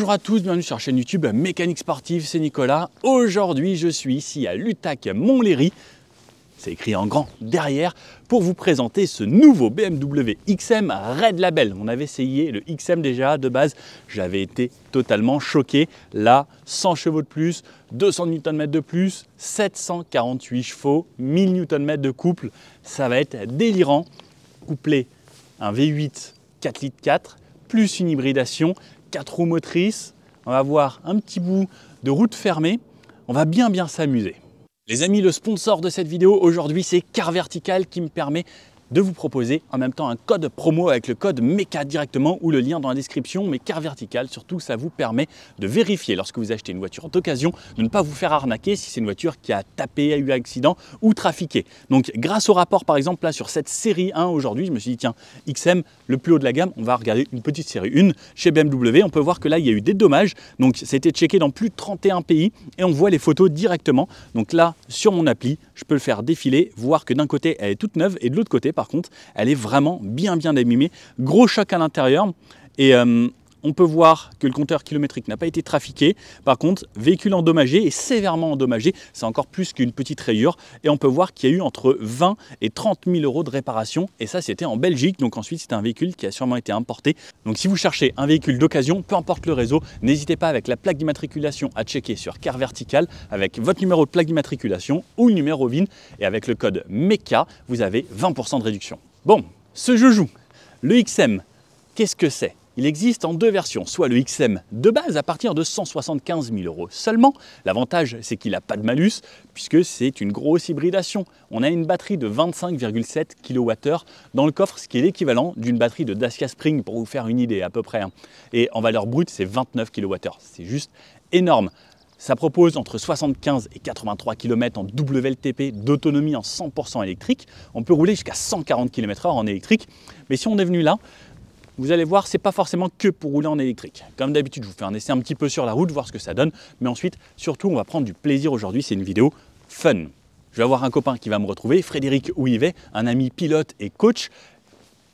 Bonjour à tous, bienvenue sur la chaîne YouTube Mécanique Sportive, c'est Nicolas. Aujourd'hui, je suis ici à Lutac Montlhéry, c'est écrit en grand derrière, pour vous présenter ce nouveau BMW XM Red Label. On avait essayé le XM déjà de base, j'avais été totalement choqué. Là, 100 chevaux de plus, 200 Nm de plus, 748 chevaux, 1000 Nm de couple, ça va être délirant. Couplé un V8 4 litres 4, plus une hybridation, 4 roues motrices, on va avoir un petit bout de route fermée, on va bien s'amuser. Les amis, le sponsor de cette vidéo aujourd'hui, c'est Car Vertical qui me permet de vous proposer en même temps un code promo avec le code MECA directement ou le lien dans la description. Mais Car Vertical, surtout, ça vous permet de vérifier lorsque vous achetez une voiture d'occasion, de ne pas vous faire arnaquer si c'est une voiture qui a tapé, a eu un accident ou trafiqué. Donc grâce au rapport par exemple là sur cette série 1 aujourd'hui, je me suis dit tiens, XM, le plus haut de la gamme, on va regarder une petite série 1 chez BMW. On peut voir que là il y a eu des dommages, donc ça a été checké dans plus de 31 pays et on voit les photos directement. Donc là sur mon appli, je peux le faire défiler, voir que d'un côté elle est toute neuve et de l'autre côté par contre elle est vraiment bien abîmée. Gros choc à l'intérieur et on peut voir que le compteur kilométrique n'a pas été trafiqué. Par contre, véhicule endommagé et sévèrement endommagé, c'est encore plus qu'une petite rayure. Et on peut voir qu'il y a eu entre 20 et 30 000 euros de réparation. Et ça, c'était en Belgique. Donc ensuite, c'est un véhicule qui a sûrement été importé. Donc si vous cherchez un véhicule d'occasion, peu importe le réseau, n'hésitez pas avec la plaque d'immatriculation à checker sur Car Vertical avec votre numéro de plaque d'immatriculation ou le numéro VIN. Et avec le code MECA, vous avez 20% de réduction. Bon, ce joujou, le XM, qu'est-ce que c'est ? Il existe en deux versions, soit le XM de base à partir de 175 000 euros seulement. L'avantage, c'est qu'il n'a pas de malus puisque c'est une grosse hybridation. On a une batterie de 25,7 kWh dans le coffre, ce qui est l'équivalent d'une batterie de Dacia Spring pour vous faire une idée à peu près. Et en valeur brute, c'est 29 kWh. C'est juste énorme. Ça propose entre 75 et 83 km en WLTP d'autonomie en 100% électrique. On peut rouler jusqu'à 140 km/h en électrique. Mais si on est venu là, vous allez voir, c'est pas forcément que pour rouler en électrique. Comme d'habitude, je vous fais un essai un petit peu sur la route, voir ce que ça donne. Mais ensuite, surtout, on va prendre du plaisir aujourd'hui. C'est une vidéo fun. Je vais avoir un copain qui va me retrouver, Frédéric Ouivet, un ami pilote et coach.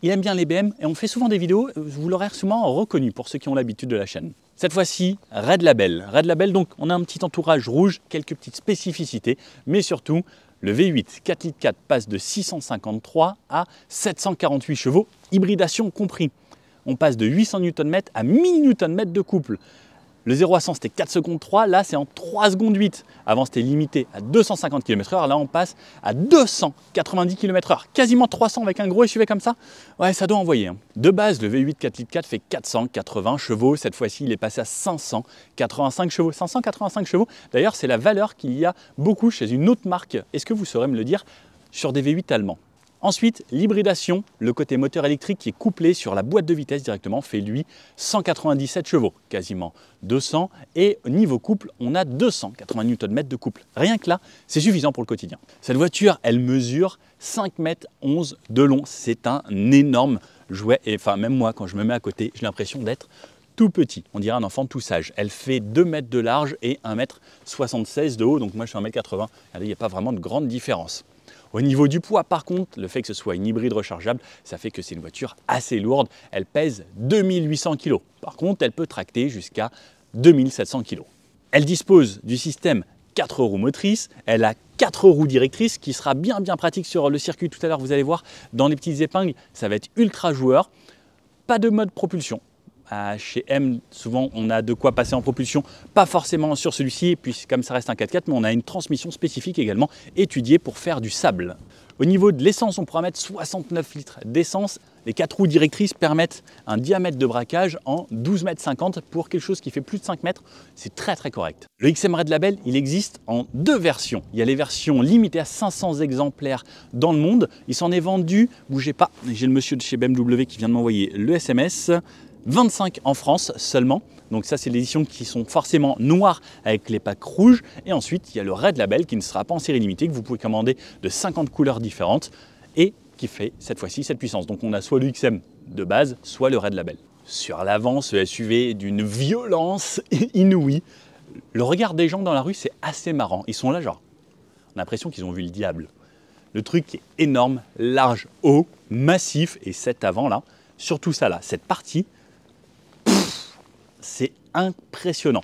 Il aime bien les BM et on fait souvent des vidéos, vous l'aurez sûrement reconnu pour ceux qui ont l'habitude de la chaîne. Cette fois-ci, Red Label. Red Label, donc on a un petit entourage rouge, quelques petites spécificités, mais surtout, le V8 4 litres 4 passe de 653 à 748 chevaux, hybridation compris. On passe de 800 Nm à 1000 Nm de couple. Le 0 à 100 c'était 4 secondes 3, là c'est en 3 secondes 8. Avant c'était limité à 250 km/h, là on passe à 290 km/h. Quasiment 300 avec un gros SUV comme ça. Ouais, ça doit envoyer. De base, le V8 4 litres 4 fait 480 chevaux. Cette fois-ci, il est passé à 585 chevaux. 585 chevaux, d'ailleurs c'est la valeur qu'il y a beaucoup chez une autre marque. Est-ce que vous saurez me le dire sur des V8 allemands? Ensuite, l'hybridation, le côté moteur électrique qui est couplé sur la boîte de vitesse directement, fait lui 197 chevaux, quasiment 200. Et au niveau couple, on a 280 Nm de couple. Rien que là, c'est suffisant pour le quotidien. Cette voiture, elle mesure 5,11 m de long. C'est un énorme jouet. Et enfin, même moi, quand je me mets à côté, j'ai l'impression d'être tout petit. On dirait un enfant tout sage. Elle fait 2 mètres de large et 1,76 m de haut. Donc moi, je suis 1,80 m. Regardez, il n'y a pas vraiment de grande différence. Au niveau du poids, par contre, le fait que ce soit une hybride rechargeable, ça fait que c'est une voiture assez lourde. Elle pèse 2800 kg. Par contre, elle peut tracter jusqu'à 2700 kg. Elle dispose du système 4 roues motrices. Elle a 4 roues directrices qui sera bien pratique sur le circuit. Tout à l'heure, vous allez voir, dans les petites épingles, ça va être ultra joueur. Pas de mode propulsion. Chez M, souvent, on a de quoi passer en propulsion, pas forcément sur celui-ci, puis comme ça reste un 4x4, mais on a une transmission spécifique également étudiée pour faire du sable. Au niveau de l'essence, on pourra mettre 69 litres d'essence. Les 4 roues directrices permettent un diamètre de braquage en 12,50 m pour quelque chose qui fait plus de 5 mètres. C'est très correct. Le XM Red Label, il existe en deux versions. Il y a les versions limitées à 500 exemplaires dans le monde. Il s'en est vendu, bougez pas, j'ai le monsieur de chez BMW qui vient de m'envoyer le SMS. 25 en France seulement, donc ça c'est l'édition qui sont forcément noires avec les packs rouges. Et ensuite il y a le Red Label qui ne sera pas en série limitée, que vous pouvez commander de 50 couleurs différentes et qui fait cette fois-ci cette puissance. Donc on a soit le XM de base, soit le Red Label. Sur l'avant, ce SUV est d'une violence inouïe. Le regard des gens dans la rue, c'est assez marrant. Ils sont là genre, on a l'impression qu'ils ont vu le diable. Le truc est énorme, large, haut, massif, et cet avant là, surtout ça là, cette partie, c'est impressionnant.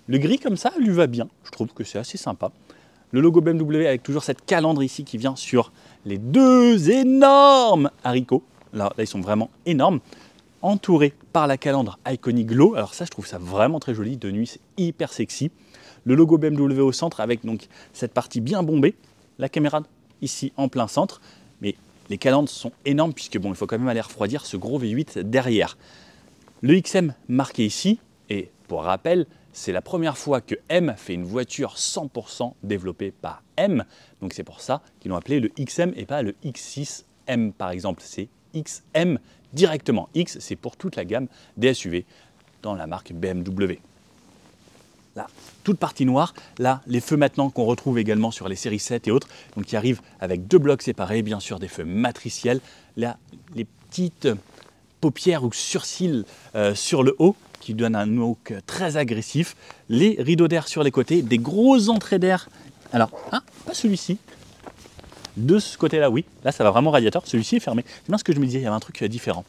Le gris comme ça lui va bien, je trouve que c'est assez sympa. Le logo BMW avec toujours cette calandre ici qui vient sur les deux énormes haricots. Là, ils sont vraiment énormes. Entouré par la calandre Iconic Glow. Alors ça, je trouve ça vraiment très joli. De nuit, c'est hyper sexy. Le logo BMW au centre avec donc cette partie bien bombée. La caméra ici en plein centre. Mais les calandres sont énormes puisque bon, il faut quand même aller refroidir ce gros V8 derrière. Le XM marqué ici. Et pour rappel, c'est la première fois que M fait une voiture 100% développée par M. Donc c'est pour ça qu'ils l'ont appelé le XM et pas le X6M par exemple. C'est XM directement. X, c'est pour toute la gamme des SUV dans la marque BMW. Là, toute partie noire. Là, les feux maintenant qu'on retrouve également sur les séries 7 et autres. Donc qui arrivent avec deux blocs séparés, bien sûr des feux matriciels. Là, les petites paupières ou sourcils sur le haut qui donnent un look très agressif. Les rideaux d'air sur les côtés, des grosses entrées d'air. Alors, pas celui-ci. De ce côté-là, oui. Là, ça va vraiment radiateur. Celui-ci est fermé. C'est bien ce que je me disais, il y avait un truc différent.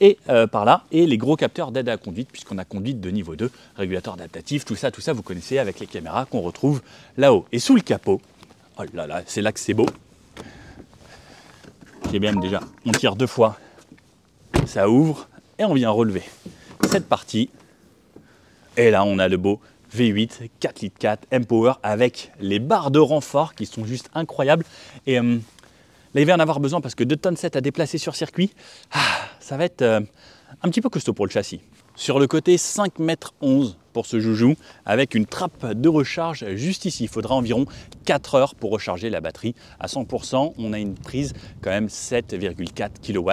Et par là, et les gros capteurs d'aide à la conduite, puisqu'on a conduite de niveau 2, régulateur adaptatif, tout ça, vous connaissez avec les caméras qu'on retrouve là-haut. Et sous le capot, oh là là, c'est là que c'est beau. J'ai bien déjà, on tire deux fois, ça ouvre, et on vient relever cette partie. Et là, on a le beau V8 4 litres 4 M-Power avec les barres de renfort qui sont juste incroyables. Et là, il va en avoir besoin parce que 2 tonnes 7 à déplacer sur circuit, ça va être un petit peu costaud pour le châssis. Sur le côté, 5,11 m pour ce joujou avec une trappe de recharge juste ici. Il faudra environ 4 heures pour recharger la batterie à 100%. On a une prise quand même 7,4 kW.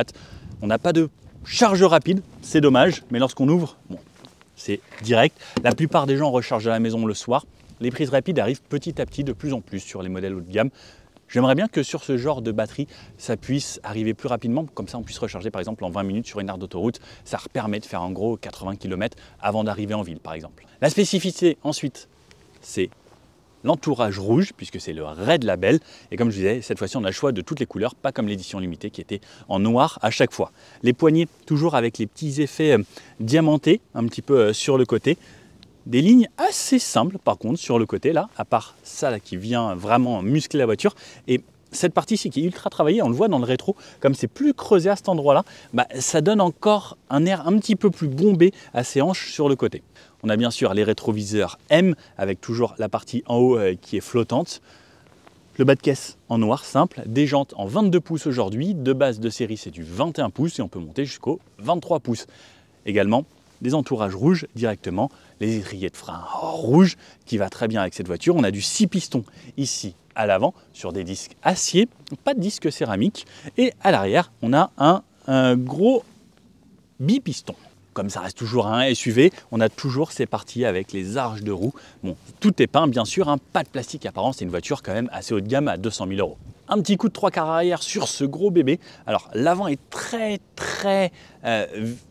On n'a pas de charge rapide, c'est dommage, mais lorsqu'on ouvre, bon, c'est direct. La plupart des gens rechargent à la maison le soir. Les prises rapides arrivent petit à petit de plus en plus sur les modèles haut de gamme. J'aimerais bien que sur ce genre de batterie, ça puisse arriver plus rapidement, comme ça on puisse recharger par exemple en 20 minutes sur une aire d'autoroute. Ça permet de faire en gros 80 km avant d'arriver en ville par exemple. La spécificité ensuite, c'est l'entourage rouge, puisque c'est le Red Label. Et comme je disais, cette fois-ci on a le choix de toutes les couleurs, pas comme l'édition limitée qui était en noir à chaque fois. Les poignées toujours avec les petits effets diamantés, un petit peu sur le côté. Des lignes assez simples par contre sur le côté là, à part ça là, qui vient vraiment muscler la voiture. Et cette partie-ci qui est ultra travaillée, on le voit dans le rétro, comme c'est plus creusé à cet endroit-là, ça donne encore un air un petit peu plus bombé à ces hanches sur le côté. On a bien sûr les rétroviseurs M avec toujours la partie en haut qui est flottante. Le bas de caisse en noir simple, des jantes en 22 pouces aujourd'hui, de base de série c'est du 21 pouces et on peut monter jusqu'au 23 pouces. Également des entourages rouges directement, les étriers de frein rouges qui va très bien avec cette voiture. On a du 6 pistons ici à l'avant sur des disques acier, pas de disque céramique. Et à l'arrière, on a un gros bipiston. Comme ça reste toujours un SUV, on a toujours ces parties avec les arches de roue. Bon, tout est peint bien sûr, pas de plastique apparent, c'est une voiture quand même assez haut de gamme à 200 000 €. Un petit coup de 3 quarts arrière sur ce gros bébé. Alors l'avant est très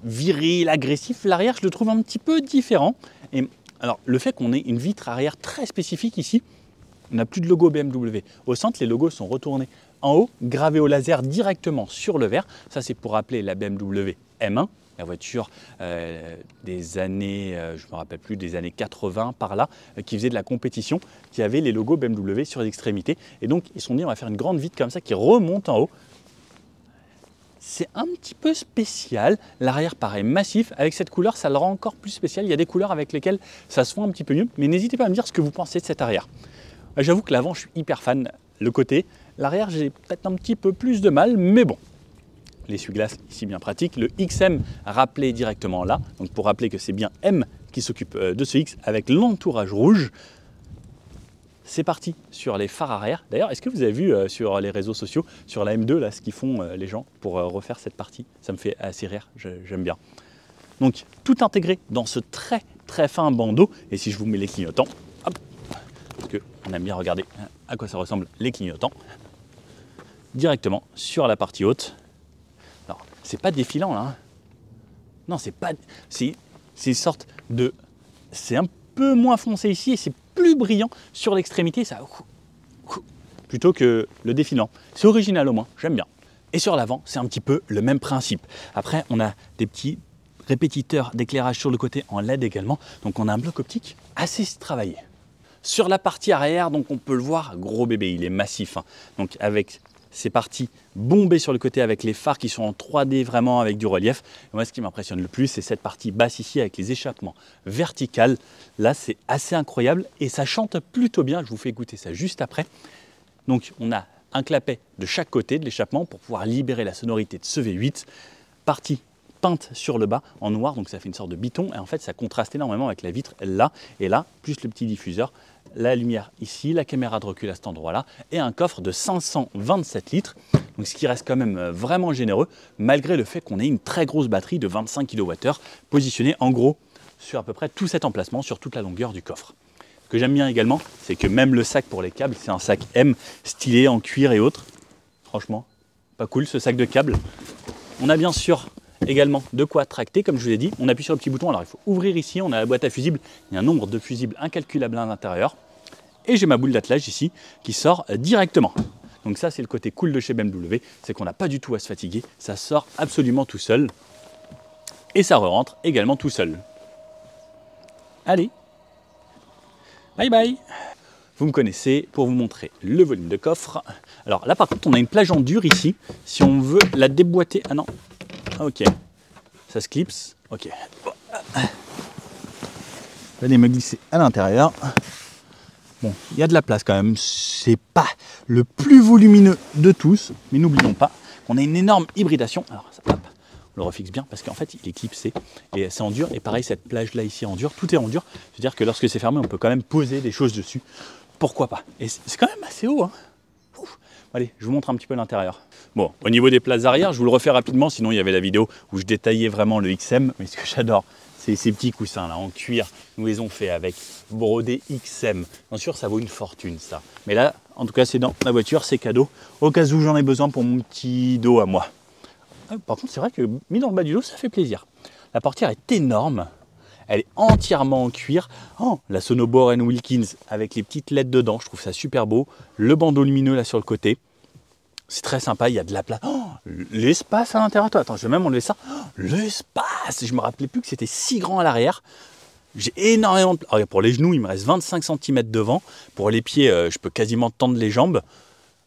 viril, agressif. L'arrière, je le trouve un petit peu différent. Et alors le fait qu'on ait une vitre arrière très spécifique ici, on n'a plus de logo BMW. Au centre, les logos sont retournés en haut, gravés au laser directement sur le verre. Ça, c'est pour rappeler la BMW M1. La voiture des années, je ne me rappelle plus, des années 80 par là, qui faisait de la compétition, qui avait les logos BMW sur les extrémités. Et donc, ils se sont dit, on va faire une grande vitre comme ça qui remonte en haut. C'est un petit peu spécial. L'arrière paraît massif. Avec cette couleur, ça le rend encore plus spécial. Il y a des couleurs avec lesquelles ça se voit un petit peu mieux. Mais n'hésitez pas à me dire ce que vous pensez de cet arrière. J'avoue que l'avant, je suis hyper fan. Le côté, l'arrière, j'ai peut-être un petit peu plus de mal, mais bon. L'essuie-glace ici bien pratique, le XM rappelé directement là, donc pour rappeler que c'est bien M qui s'occupe de ce X avec l'entourage rouge. C'est parti sur les phares arrière. D'ailleurs, est-ce que vous avez vu sur les réseaux sociaux, sur la M2, là, ce qu'ils font les gens pour refaire cette partie? Ça me fait assez rire, j'aime bien. Donc tout intégré dans ce très fin bandeau. Et si je vous mets les clignotants, hop, parce qu'on aime bien regarder à quoi ça ressemble les clignotants, directement sur la partie haute. Alors, c'est pas défilant là. Non, c'est pas. C'est une sorte de. C'est un peu moins foncé ici et c'est plus brillant sur l'extrémité. Ça. Plutôt que le défilant. C'est original au moins, j'aime bien. Et sur l'avant, c'est un petit peu le même principe. Après, on a des petits répétiteur d'éclairage sur le côté en LED également. Donc on a un bloc optique assez travaillé. Sur la partie arrière, donc on peut le voir, gros bébé, il est massif. Hein. Donc avec ces parties bombées sur le côté avec les phares qui sont en 3D vraiment avec du relief. Et moi, ce qui m'impressionne le plus, c'est cette partie basse ici avec les échappements verticales. Là, c'est assez incroyable et ça chante plutôt bien. Je vous fais écouter ça juste après. Donc on a un clapet de chaque côté de l'échappement pour pouvoir libérer la sonorité de ce V8. Partie peinte sur le bas en noir, donc ça fait une sorte de biton et en fait ça contraste énormément avec la vitre là et là, plus le petit diffuseur, la lumière ici, la caméra de recul à cet endroit-là et un coffre de 527 litres, donc ce qui reste quand même vraiment généreux malgré le fait qu'on ait une très grosse batterie de 25 kWh positionnée en gros sur à peu près tout cet emplacement, sur toute la longueur du coffre. Ce que j'aime bien également, c'est que même le sac pour les câbles, c'est un sac M stylé en cuir et autres. Franchement, pas cool ce sac de câbles. On a bien sûr également de quoi tracter, comme je vous l'ai dit. On appuie sur le petit bouton, alors il faut ouvrir ici, on a la boîte à fusibles, il y a un nombre de fusibles incalculable à l'intérieur. Et j'ai ma boule d'attelage ici qui sort directement. Donc ça c'est le côté cool de chez BMW, c'est qu'on n'a pas du tout à se fatiguer, ça sort absolument tout seul. Et ça re-rentre également tout seul. Allez, bye bye. Vous me connaissez pour vous montrer le volume de coffre. Alors là par contre on a une plage en dur ici, si on veut la déboîter, ah non, ok, ça se clipse, ok. Vous allez me glisser à l'intérieur. Bon, il y a de la place quand même, c'est pas le plus volumineux de tous, mais n'oublions pas qu'on a une énorme hybridation. Alors ça, hop, on le refixe bien parce qu'en fait il est clipsé et c'est en dur. Et pareil, cette plage là ici en dur, tout est en dur. C'est-à-dire que lorsque c'est fermé, on peut quand même poser des choses dessus. Pourquoi pas? Et c'est quand même assez haut, hein. Ouf. Allez, je vous montre un petit peu l'intérieur. Bon, au niveau des places arrière, je vous le refais rapidement, sinon il y avait la vidéo où je détaillais vraiment le XM. Mais ce que j'adore, c'est ces petits coussins là en cuir. Nous les ont fait avec brodé XM. Bien sûr, ça vaut une fortune ça. Mais là, en tout cas, c'est dans la voiture, c'est cadeau. Au cas où j'en ai besoin pour mon petit dos à moi. Par contre, c'est vrai que mis dans le bas du dos, ça fait plaisir. La portière est énorme. Elle est entièrement en cuir. Oh, la Sono Bore & Wilkins avec les petites LED dedans, je trouve ça super beau. Le bandeau lumineux là sur le côté. C'est très sympa, il y a de la place. Oh, l'espace à l'intérieur. Attends, je vais même enlever ça. Oh, l'espace! Je me rappelais plus que c'était si grand à l'arrière. J'ai énormément de place. Oh, pour les genoux, il me reste 25 cm devant. Pour les pieds, je peux quasiment tendre les jambes.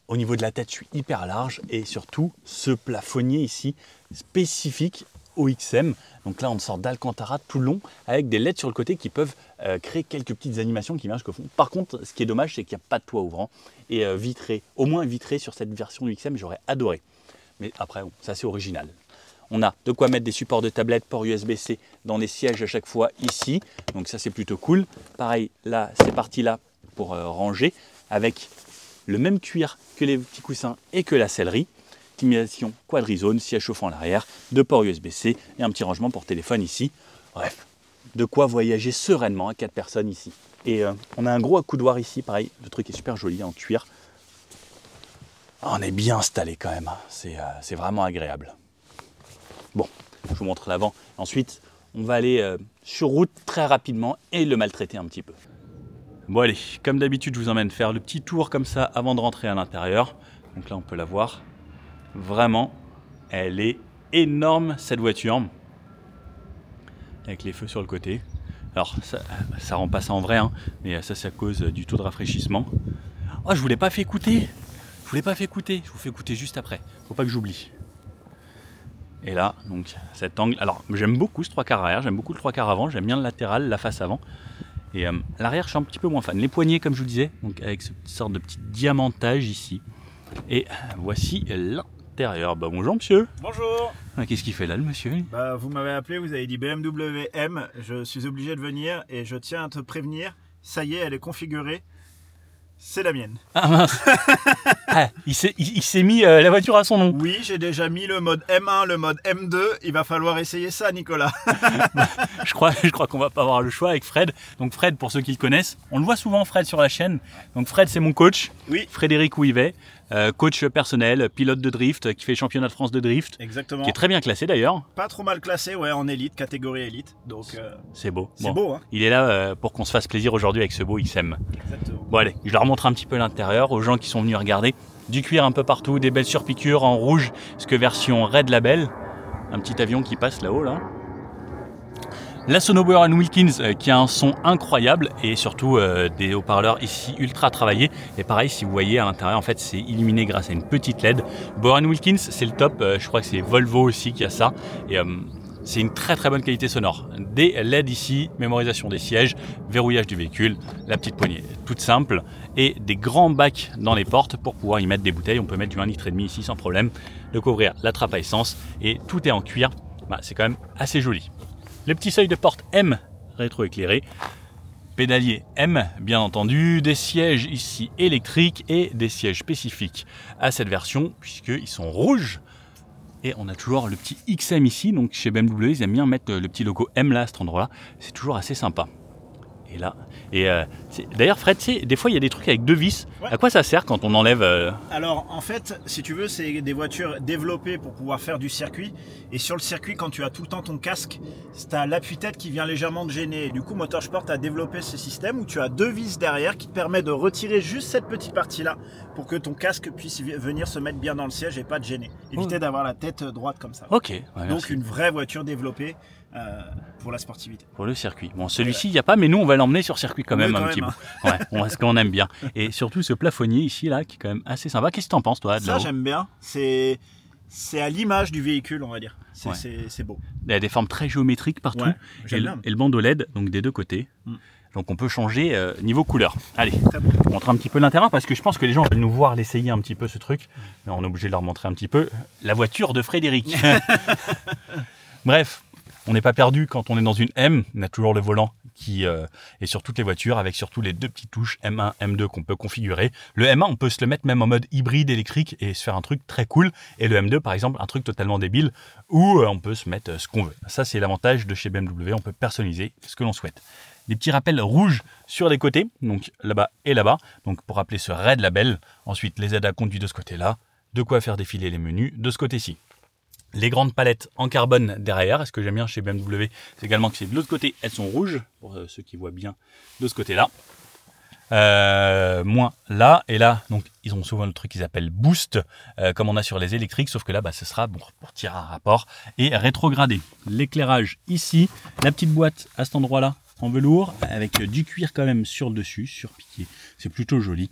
Au niveau de la tête, je suis hyper large. Et surtout, ce plafonnier ici, spécifique au XM. Donc là, on sort d'Alcantara tout le long avec des LED sur le côté qui peuvent créer quelques petites animations qui viennent jusqu'au fond. Par contre, ce qui est dommage, c'est qu'il n'y a pas de toit ouvrant et vitré, au moins vitré sur cette version du XM, j'aurais adoré. Mais après, bon, c'est assez original. On a de quoi mettre des supports de tablette, port USB-C dans les sièges à chaque fois ici. Donc ça, c'est plutôt cool. Pareil, là, c'est parti là pour ranger avec le même cuir que les petits coussins et que la sellerie. Climatisation quadri-zone, siège chauffant à l'arrière, deux ports USB-C et un petit rangement pour téléphone ici. Bref, de quoi voyager sereinement à 4 personnes ici. Et on a un gros accoudoir ici, pareil, le truc est super joli en cuir. On est bien installé quand même, c'est vraiment agréable. Bon, je vous montre l'avant. Ensuite, on va aller sur route très rapidement et le maltraiter un petit peu. Bon allez, comme d'habitude, je vous emmène faire le petit tour comme ça avant de rentrer à l'intérieur. Donc là, on peut la voir. Vraiment, elle est énorme cette voiture. Avec les feux sur le côté. Alors, ça rend pas ça en vrai, hein, mais ça, c'est à cause du taux de rafraîchissement. Oh, je vous l'ai pas fait écouter. Je vous fais écouter juste après. Faut pas que j'oublie. Et là, donc, cet angle. Alors, j'aime beaucoup ce 3/4 arrière, j'aime beaucoup le 3/4 avant, j'aime bien le latéral, la face avant. Et l'arrière, je suis un petit peu moins fan. Les poignées, comme je vous le disais, donc avec cette sorte de petit diamantage ici. Et voici l'intérieur. Bah, bonjour monsieur. Bonjour. Qu'est-ce qu'il fait là le monsieur? Bah, vous m'avez appelé, vous avez dit BMW M, je suis obligé de venir et je tiens à te prévenir, ça y est, elle est configurée, c'est la mienne. Ah mince. Ah, il s'est mis la voiture à son nom. Oui, j'ai déjà mis le mode M1, le mode M2, il va falloir essayer ça Nicolas. Je crois qu'on va pas avoir le choix avec Fred. Donc Fred, pour ceux qui le connaissent, on le voit souvent Fred sur la chaîne. Donc Fred, c'est mon coach. Oui. Frédéric Ouivet, coach personnel, pilote de drift, qui fait championnat de France de drift. Exactement. Qui est très bien classé d'ailleurs. Pas trop mal classé, ouais, en élite, catégorie élite. Donc c'est beau. C'est beau, hein. Il est là pour qu'on se fasse plaisir aujourd'hui avec ce beau XM. Exactement. Bon allez, je leur montre un petit peu l'intérieur aux gens qui sont venus regarder. Du cuir un peu partout, des belles surpiqûres en rouge, parce que version Red Label. Un petit avion qui passe là-haut là. La Sono Bowers & Wilkins qui a un son incroyable et surtout des haut-parleurs ici ultra travaillés. Et pareil, si vous voyez à l'intérieur, en fait, c'est illuminé grâce à une petite LED. Bowers & Wilkins, c'est le top. Je crois que c'est Volvo aussi qui a ça. Et c'est une très très bonne qualité sonore. Des LED ici, mémorisation des sièges, verrouillage du véhicule, la petite poignée toute simple et des grands bacs dans les portes pour pouvoir y mettre des bouteilles. On peut mettre du 1,5 litre ici sans problème, de couvrir la trappe à essence et tout est en cuir. C'est quand même assez joli. Le petit seuil de porte M rétroéclairé, pédalier M bien entendu, des sièges ici électriques et des sièges spécifiques à cette version puisqu'ils sont rouges. Et on a toujours le petit XM ici, donc chez BMW, ils aiment bien mettre le petit logo M là, à cet endroit-là. C'est toujours assez sympa. Et là, d'ailleurs Fred, tu sais, des fois il y a des trucs avec deux vis. Ouais. À quoi ça sert quand on enlève Alors en fait, si tu veux, c'est des voitures développées pour pouvoir faire du circuit. Et sur le circuit, quand tu as tout le temps ton casque, tu as l'appui-tête qui vient légèrement te gêner. Et du coup, Motorsport a développé ce système où tu as deux vis derrière qui te permet de retirer juste cette petite partie-là pour que ton casque puisse venir se mettre bien dans le siège et pas te gêner. Éviter d'avoir la tête droite comme ça. Ok. Ouais, donc une vraie voiture développée. Pour la sportivité. Pour le circuit. Bon, celui-ci, il n'y a pas, mais nous, on va l'emmener sur circuit quand même un petit bout. Ouais, parce qu'on aime bien. Et surtout ce plafonnier ici, là, qui est quand même assez sympa. Qu'est-ce que tu en penses, toi, de ça, j'aime bien. C'est à l'image du véhicule, on va dire. C'est beau. Il y a des formes très géométriques partout. Ouais, et le bandeau LED, donc des deux côtés. Donc on peut changer niveau couleur. Allez, je vous montre un petit peu l'intérieur parce que je pense que les gens veulent nous voir l'essayer un petit peu ce truc. Mais on est obligé de leur montrer un petit peu la voiture de Frédéric. Bref. On n'est pas perdu quand on est dans une M, on a toujours le volant qui est sur toutes les voitures avec surtout les deux petites touches M1, M2 qu'on peut configurer. Le M1, on peut se le mettre même en mode hybride électrique et se faire un truc très cool. Et le M2, par exemple, un truc totalement débile où on peut se mettre ce qu'on veut. Ça, c'est l'avantage de chez BMW, on peut personnaliser ce que l'on souhaite. Des petits rappels rouges sur les côtés, donc là-bas et là-bas, donc pour rappeler ce RED label. Ensuite, les aides à conduite de ce côté-là, de quoi faire défiler les menus de ce côté-ci. Les grandes palettes en carbone derrière, ce que j'aime bien chez BMW, c'est également que c'est de l'autre côté, elles sont rouges, pour ceux qui voient bien de ce côté-là. Moins là, et là, donc ils ont souvent le truc qu'ils appellent boost, comme on a sur les électriques, sauf que là, ce sera pour tirer un rapport et rétrogradé. L'éclairage ici, la petite boîte à cet endroit-là, en velours, avec du cuir quand même sur le dessus, surpiqué, c'est plutôt joli.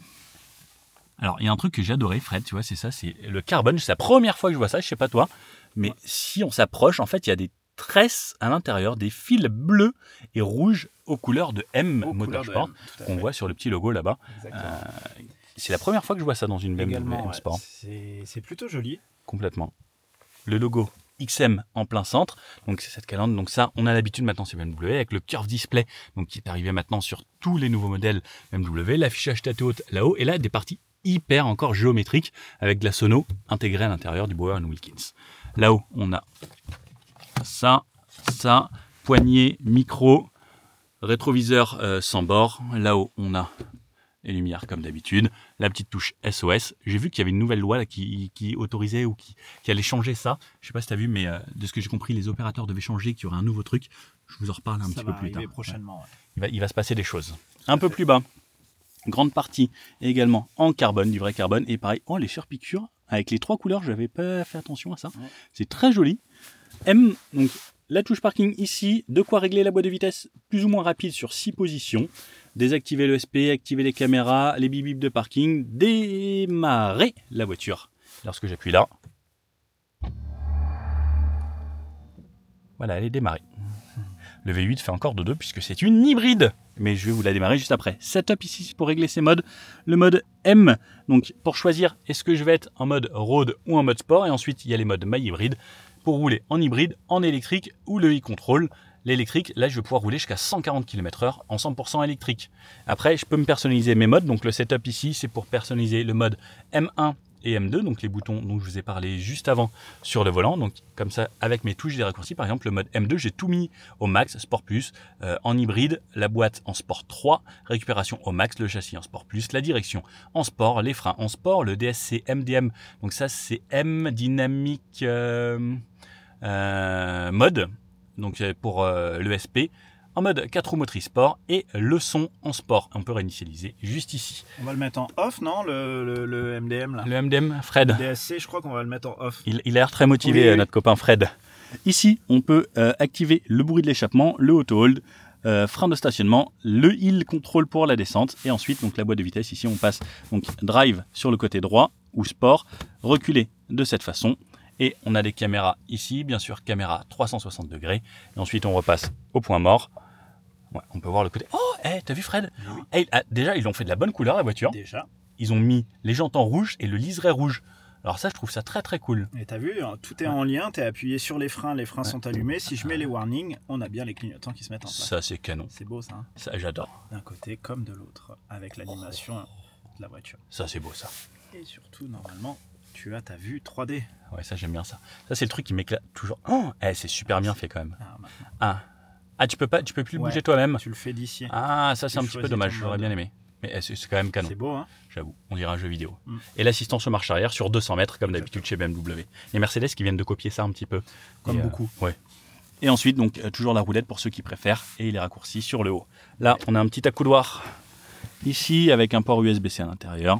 Alors, il y a un truc que j'ai adoré, Fred, tu vois, c'est ça, c'est le carbone. C'est la première fois que je vois ça, je sais pas toi, mais si on s'approche, en fait, il y a des tresses à l'intérieur, des fils bleus et rouges aux couleurs de M Motorsport, qu'on voit sur le petit logo là-bas. C'est la première fois que je vois ça dans une BMW M Sport. C'est plutôt joli. Complètement. Le logo XM en plein centre, donc c'est cette calandre. Donc ça, on a l'habitude maintenant sur BMW avec le Curve Display, donc qui est arrivé maintenant sur tous les nouveaux modèles BMW. L'affichage tête haute là-haut, et là, des parties hyper encore géométrique avec de la sono intégrée à l'intérieur du Bowers & Wilkins. Là-haut, on a ça, poignée, micro, rétroviseur sans bord. Là-haut, on a les lumières comme d'habitude, la petite touche SOS. J'ai vu qu'il y avait une nouvelle loi là, qui autorisait ou qui allait changer ça. Je ne sais pas si tu as vu, mais de ce que j'ai compris, les opérateurs devaient changer, qu'il y aurait un nouveau truc. Je vous en reparle un petit peu plus tard. Prochainement. Ouais. Il va se passer des choses. Un peu plus bas. Grande partie également en carbone, du vrai carbone. Et pareil, les surpiqûres avec les trois couleurs, je n'avais pas fait attention à ça. Ouais. C'est très joli. M, donc la touche parking ici, de quoi régler la boîte de vitesse plus ou moins rapide sur 6 positions. Désactiver l'ESP, activer les caméras, les bip-bip de parking, démarrer la voiture. Lorsque j'appuie là, voilà, elle est démarrée. Le V8 fait encore dodo puisque c'est une hybride. Mais je vais vous la démarrer juste après. Setup ici pour régler ces modes. Le mode M, donc pour choisir est-ce que je vais être en mode road ou en mode sport. Et ensuite, il y a les modes My Hybrid pour rouler en hybride, en électrique ou le e-control. L'électrique, là, je vais pouvoir rouler jusqu'à 140 km/h en 100% électrique. Après, je peux me personnaliser mes modes. Donc le setup ici, c'est pour personnaliser le mode M1 et M2, donc les boutons dont je vous ai parlé juste avant sur le volant. Donc comme ça, avec mes touches des raccourcis, par exemple, le mode M2, j'ai tout mis au max, Sport Plus, en hybride, la boîte en Sport 3, récupération au max, le châssis en Sport Plus, la direction en Sport, les freins en Sport, le DSC MDM, donc ça c'est M Dynamic Mode, donc pour l'ESP, en mode 4 roues motrices sport et le son en sport. On peut réinitialiser juste ici. On va le mettre en off, non, le MDM là. Le MDM, Fred. Le DSC, je crois qu'on va le mettre en off. Il a l'air très motivé, oui. Notre copain Fred. Ici, on peut activer le bruit de l'échappement, le auto-hold, frein de stationnement, le hill control pour la descente et ensuite donc la boîte de vitesse. Ici, on passe donc drive sur le côté droit ou sport, reculer de cette façon et on a des caméras ici, bien sûr, caméra 360 degrés et ensuite on repasse au point mort. Ouais, on peut voir le côté. Oh, hey, t'as vu Fred? Oui. Hey, déjà, ils ont fait de la bonne couleur la voiture. Déjà. Ils ont mis les jantes en rouge et le liseré rouge. Alors ça, je trouve ça très très cool. Et t'as vu, tout est en lien, t'es appuyé sur les freins sont allumés. Si je mets les warnings, on a bien les clignotants qui se mettent en place. Ça, c'est canon. C'est beau ça. Hein, ça, j'adore. D'un côté comme de l'autre, avec l'animation de la voiture. Ça, c'est beau ça. Et surtout, normalement, tu as ta vue 3D. Ouais, ça, j'aime bien ça. Ça, c'est le truc qui m'éclate toujours. Oh, c'est super bien fait quand même. Tu peux plus le bouger toi-même. Tu le fais d'ici. Ah, ça, c'est un petit peu dommage. J'aurais bien aimé. Mais c'est quand même canon. C'est beau, hein? J'avoue, on dirait un jeu vidéo. Et l'assistance aux marches arrière sur 200 mètres, comme d'habitude chez BMW. Et Mercedes qui viennent de copier ça un petit peu. Comme beaucoup. Ouais. Et ensuite, donc, toujours la roulette pour ceux qui préfèrent, et les raccourcis sur le haut. Là, on a un petit accoudoir ici, avec un port USB-C à l'intérieur.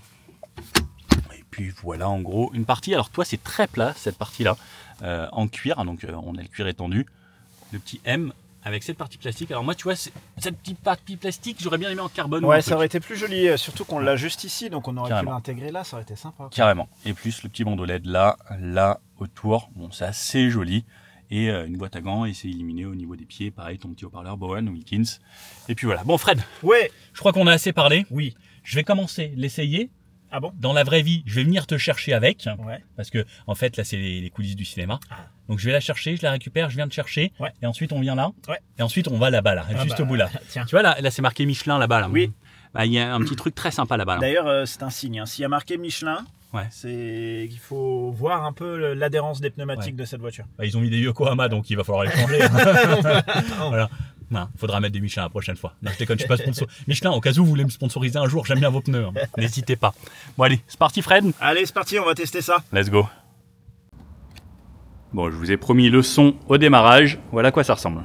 Et puis voilà, en gros, une partie. Alors toi, c'est très plat, cette partie-là, en cuir. Donc, on a le cuir étendu. Le petit M avec cette partie plastique. Alors moi, tu vois, cette petite partie plastique, j'aurais bien aimé en carbone. Ouais, ça aurait été plus joli, surtout qu'on l'a juste ici, donc on aurait pu l'intégrer là, ça aurait été sympa. Carrément. Et plus le petit bandeau LED là, autour. Bon, c'est assez joli. Et une boîte à gants, et c'est illuminé au niveau des pieds. Pareil, ton petit haut-parleur Bowen Wilkins. Et puis voilà. Bon, Fred. Ouais. Je crois qu'on a assez parlé. Oui. Je vais commencer l'essayer. Ah bon? Dans la vraie vie, je vais venir te chercher avec. Ouais. Parce que, en fait, là, c'est les coulisses du cinéma. Donc, je vais la chercher, je la récupère, je viens te chercher. Ouais. Et ensuite, on vient là. Ouais. Et ensuite, on va là-bas, là, juste au bout, là. Tiens. Tu vois, là c'est marqué Michelin, là-bas, là. Oui. Il y a un petit truc très sympa là-bas. Là. D'ailleurs, c'est un signe. Hein. S'il y a marqué Michelin, c'est qu'il faut voir un peu l'adhérence des pneumatiques de cette voiture. Ils ont mis des Yokohama, donc il va falloir les changer. Voilà. Non, faudra mettre des Michelin la prochaine fois. Non, je déconne, je suis pas sponsor. Michelin, au cas où vous voulez me sponsoriser un jour, j'aime bien vos pneus. Hein. N'hésitez pas. Bon allez, c'est parti Fred. Allez, c'est parti, on va tester ça. Let's go. Bon, je vous ai promis le son au démarrage. Voilà à quoi ça ressemble.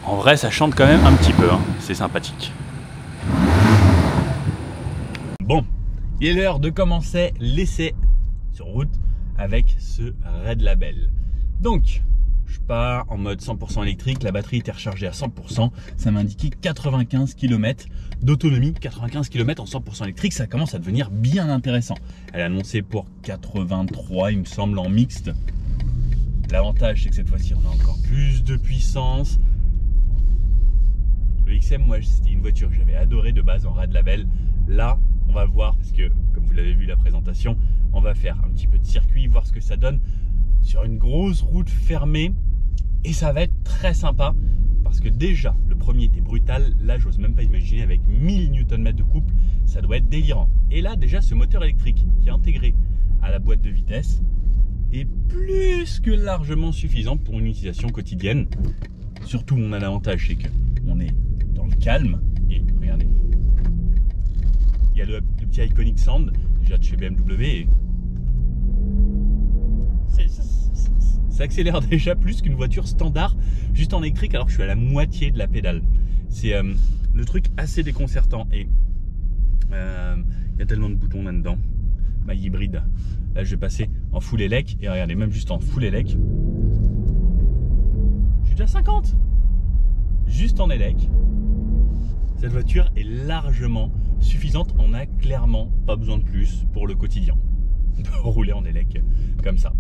En vrai, ça chante quand même un petit peu, hein. C'est sympathique. Bon, il est l'heure de commencer l'essai sur route avec ce Red Label. Donc, je pars en mode 100% électrique, la batterie était rechargée à 100%, ça m'indiquait 95 km d'autonomie, 95 km en 100% électrique, ça commence à devenir bien intéressant. Elle est annoncée pour 83, il me semble, en mixte. L'avantage, c'est que cette fois-ci, on a encore plus de puissance. Le XM, moi, c'était une voiture que j'avais adorée de base en Red Label. Là, on va voir, parce que, comme vous l'avez vu la présentation, on va faire un petit peu de circuit, voir ce que ça donne sur une grosse route fermée. Et ça va être très sympa, parce que déjà, le premier était brutal. Là, j'ose même pas imaginer, avec 1000 Nm de couple, ça doit être délirant. Et là, déjà, ce moteur électrique qui est intégré à la boîte de vitesse est plus que largement suffisant pour une utilisation quotidienne. Surtout, on a l'avantage, c'est qu'on est dans le calme. Et regardez, il y a le petit Iconic Sound, déjà de chez BMW. Et ça accélère déjà plus qu'une voiture standard, juste en électrique, alors que je suis à la moitié de la pédale. C'est le truc assez déconcertant. Et il y a tellement de boutons là-dedans. Ma hybride. Là, je vais passer en full élec. Et regardez, même juste en full élec, je suis déjà à 50. Juste en élec. Cette voiture est largement suffisante. On n'a clairement pas besoin de plus pour le quotidien. On peut rouler en élec comme ça.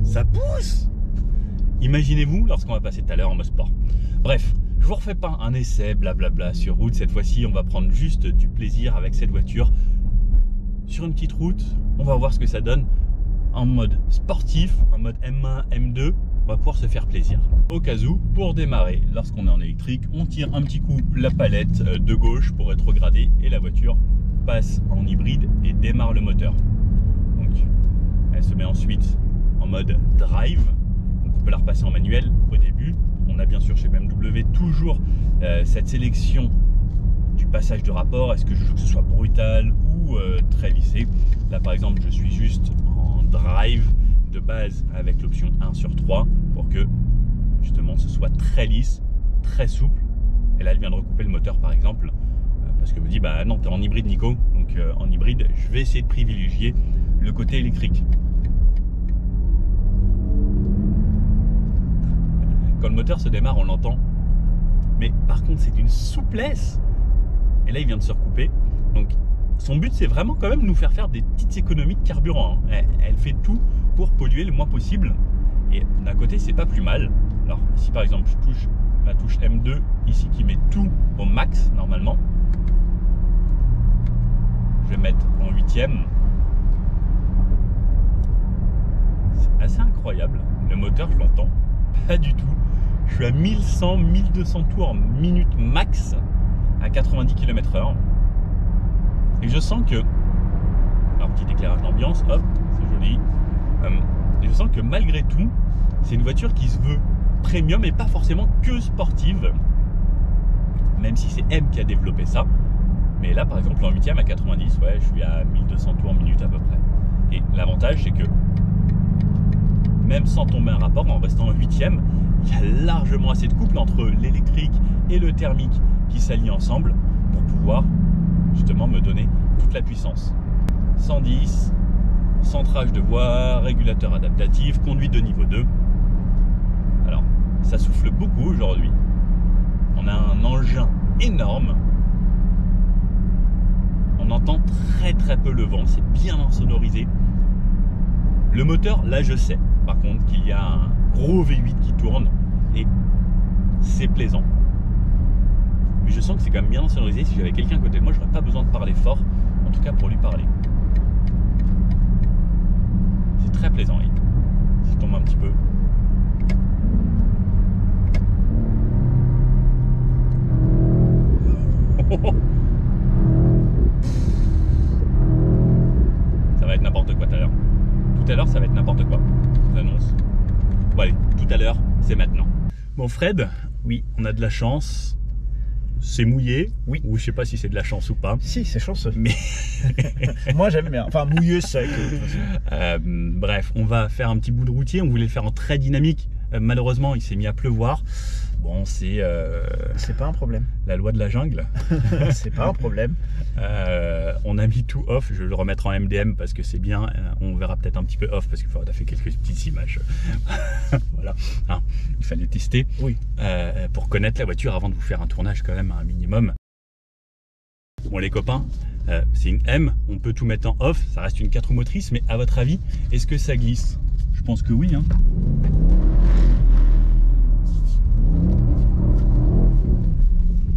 Ça pousse. Imaginez-vous lorsqu'on va passer tout à l'heure en mode sport. Bref, je vous refais pas un essai blablabla sur route. Cette fois-ci, on va prendre juste du plaisir avec cette voiture. Sur une petite route, on va voir ce que ça donne en mode sportif, en mode M1, M2. On va pouvoir se faire plaisir. Au cas où, pour démarrer, lorsqu'on est en électrique, on tire un petit coup la palette de gauche pour rétrograder et la voiture passe en hybride et démarre le moteur. Donc, Elle se met ensuite en mode drive. Donc on peut la repasser en manuel au début. On a bien sûr chez BMW toujours cette sélection du passage de rapport. Est-ce que je veux que ce soit brutal ou très lissé? Là par exemple je suis juste en drive de base avec l'option 1/3 pour que justement ce soit très lisse, très souple. Et là elle vient de recouper le moteur par exemple parce que me dit bah non, t'es en hybride Nico, donc en hybride je vais essayer de privilégier le côté électrique. Quand le moteur se démarre on l'entend, mais par contre c'est d'une souplesse. Et là il vient de se recouper, donc son but c'est vraiment quand même de nous faire des petites économies de carburant, hein. Elle fait tout pour polluer le moins possible, et d'un côté c'est pas plus mal. Alors si par exemple je touche la touche M2 ici qui met tout au max normalement, je vais mettre en 8e. C'est assez incroyable, le moteur je l'entends pas du tout. Je suis à 1100-1200 tours minute max à 90 km/h. Et je sens que, alors petit éclairage d'ambiance, hop, c'est joli. Et je sens que malgré tout, c'est une voiture qui se veut premium et pas forcément que sportive. Même si c'est M qui a développé ça. Mais là par exemple en 8e à 90, ouais, je suis à 1200 tours minute à peu près. Et l'avantage c'est que même sans tomber un rapport, en restant en 8e, il y a largement assez de couple entre l'électrique et le thermique qui s'allient ensemble pour pouvoir justement me donner toute la puissance. 110, centrage de voie, régulateur adaptatif, conduite de niveau 2. Alors, ça souffle beaucoup aujourd'hui. On a un engin énorme. On entend très peu le vent, c'est bien insonorisé. Le moteur, là je sais par contre qu'il y a un gros V8 qui tourne et c'est plaisant. Mais je sens que c'est quand même bien insonorisé. Si j'avais quelqu'un à côté de moi, j'aurais pas besoin de parler fort, en tout cas pour lui parler. C'est très plaisant. Et si je tombe un petit peu. Ça va être n'importe quoi tout à l'heure. Tout à l'heure, ça va être n'importe quoi. Je vous annonce. Bon allez, tout à l'heure, c'est maintenant. Bon Fred, oui, on a de la chance. C'est mouillé, oui. Ou je sais pas si c'est de la chance ou pas. Si, c'est chanceux. Mais moi j'aime bien. Enfin, mouillé, c'est bref, on va faire un petit bout de routier. On voulait le faire en très dynamique. Malheureusement, il s'est mis à pleuvoir. Bon, c'est pas un problème. La loi de la jungle. C'est pas un problème. On a mis tout off. Je vais le remettre en MDM parce que c'est bien. On verra peut-être un petit peu off parce qu'il faudra faire quelques petites images. Voilà. Hein, il fallait tester. Oui. Pour connaître la voiture avant de vous faire un tournage quand même un minimum. Bon les copains, c'est une M. On peut tout mettre en off. Ça reste une 4 roues motrices. Mais à votre avis, est-ce que ça glisse? Je pense que oui. Hein.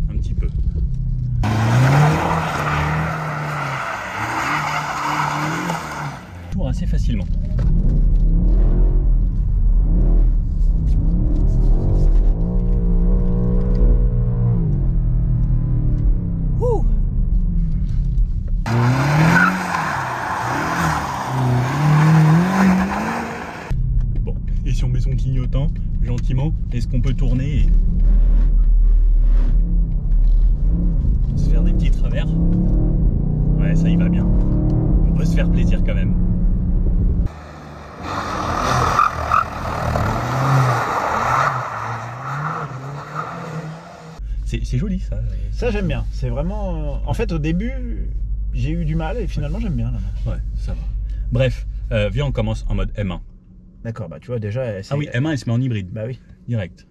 Un petit peu. Tourne assez facilement. Ouh. Bon, et si on met son clignotant gentiment, est-ce qu'on peut tourner et se faire des petits travers? Ouais, ça y va bien. On peut se faire plaisir quand même. C'est joli ça. Ça j'aime bien. C'est vraiment. En fait, au début, j'ai eu du mal et finalement j'aime bien là. Ouais, ça va. Bref, viens, on commence en mode M1. D'accord, bah tu vois déjà. Ah oui, M1 elle se met en hybride. Bah oui. Direct.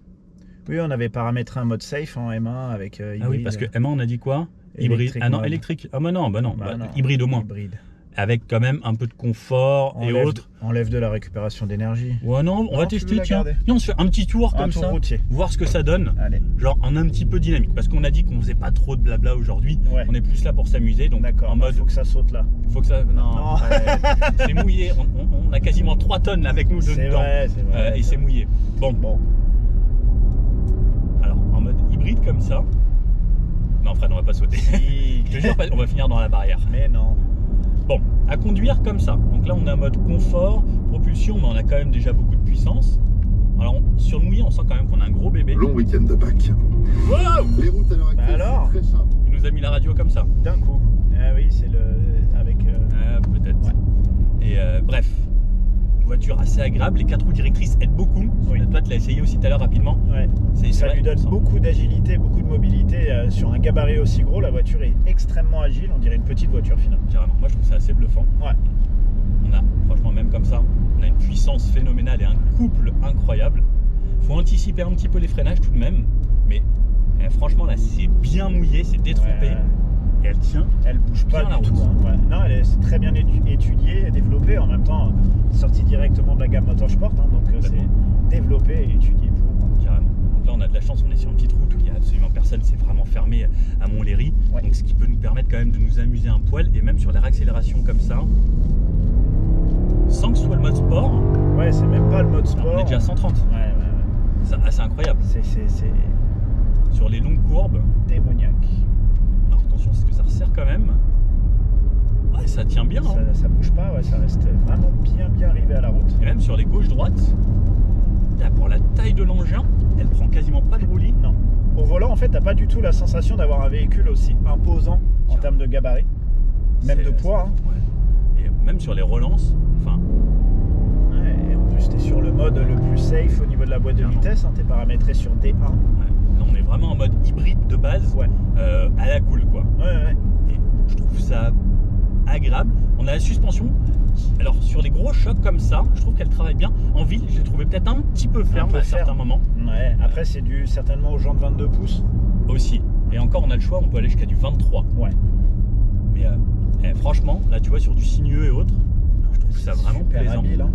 Oui, on avait paramétré un mode safe en M1 avec hybride. Ah oui, parce que M1 on a dit quoi? Hybride. Ah non, électrique. Ah bah non, non. Bah, non. Hybride au moins. Hybride. Avec quand même un peu de confort et autres. Enlève de la récupération d'énergie. Ouais, non, on va tester, tiens. Viens, on se fait un petit tour comme ça. Routier. Voir ce que ça donne. Allez. Genre en un petit peu dynamique. Parce qu'on a dit qu'on faisait pas trop de blabla aujourd'hui. Ouais. On est plus là pour s'amuser. Donc en mode. Faut que ça saute là. Faut que ça. Non. C'est mouillé. On a quasiment 3 tonnes là avec nous dedans. C'est vrai. Et c'est mouillé. Bon. Alors en mode hybride comme ça. Non, Fred, on va pas sauter. Si. Je te jure, on va finir dans la barrière. Mais non. Bon, à conduire comme ça. Donc là, on est en mode confort, propulsion, mais on a quand même déjà beaucoup de puissance. Alors, sur le mouillé, on sent quand même qu'on a un gros bébé. Long week-end de Pâques. Wow, Les routes à l'heure actuelle, alors c'est très simple. il nous a mis la radio comme ça. D'un coup. Ah oui, c'est le... avec... Peut-être. Ouais. Et bref, une voiture assez agréable. Les 4 roues directrices aident beaucoup. Oui. Toi, tu l'as essayé aussi tout à l'heure rapidement. Ouais. Ça lui donne beaucoup d'agilité, beaucoup de mobilité. Sur un gabarit aussi gros, la voiture est extrêmement agile. On dirait une petite voiture finalement. Carrément. Moi, je trouve ça assez bluffant. Ouais. On a, franchement, même comme ça, on a une puissance phénoménale et un couple incroyable. Faut anticiper un petit peu les freinages tout de même. Mais franchement, là, c'est bien mouillé, c'est détrempé. Ouais. Et elle tient. Elle bouge pas bien la du tout. route. Hein. Ouais. Non, elle est très bien étudiée et développée. En même temps, sortie directement de la gamme Motorsport. Hein, donc c'est développé et étudié pour. Carrément. Donc là, on a de la chance, on est sur une petite route où il n'y a absolument personne. C'est vraiment fermé à Montlhéry. Ouais. Donc ce qui peut nous permettre quand même de nous amuser un poil. Et même sur la réaccélération comme ça, sans que ce soit le mode sport, Ouais, c'est même pas le mode sport. on est déjà à 130. Ouais. C'est assez incroyable. C'est Sur les longues courbes, démoniaque. alors attention, c'est que ça resserre quand même. Ouais, ça tient bien. Hein. Ça bouge pas, ouais, ça reste vraiment bien arrivé à la route. Et même sur les gauches-droites, là, pour la taille de l'engin, elle prend quasiment pas de roulis. Non. Au volant, en fait, t'as pas du tout la sensation d'avoir un véhicule aussi imposant en termes de gabarit, même de poids. Hein. Ouais. Et même sur les relances, enfin, Ouais, et en plus, t'es sur le mode le plus safe au niveau de la boîte de Clairement. vitesse. Hein, t'es paramétré sur D1. ouais. Là, on est vraiment en mode hybride de base, Ouais. à la cool, quoi. Ouais. Et je trouve ça agréable. On a la suspension. Alors, sur les gros chocs comme ça, je trouve qu'elle travaille bien. En ville, je l'ai trouvé peut-être un petit peu ferme à certains moments. Ouais. Après, c'est dû certainement aux gens de 22 pouces. Aussi. Et encore, on a le choix, on peut aller jusqu'à du 23. Ouais. Mais franchement, là, tu vois, sur du sinueux et autres, je trouve ça vraiment Super plaisant. habile, hein.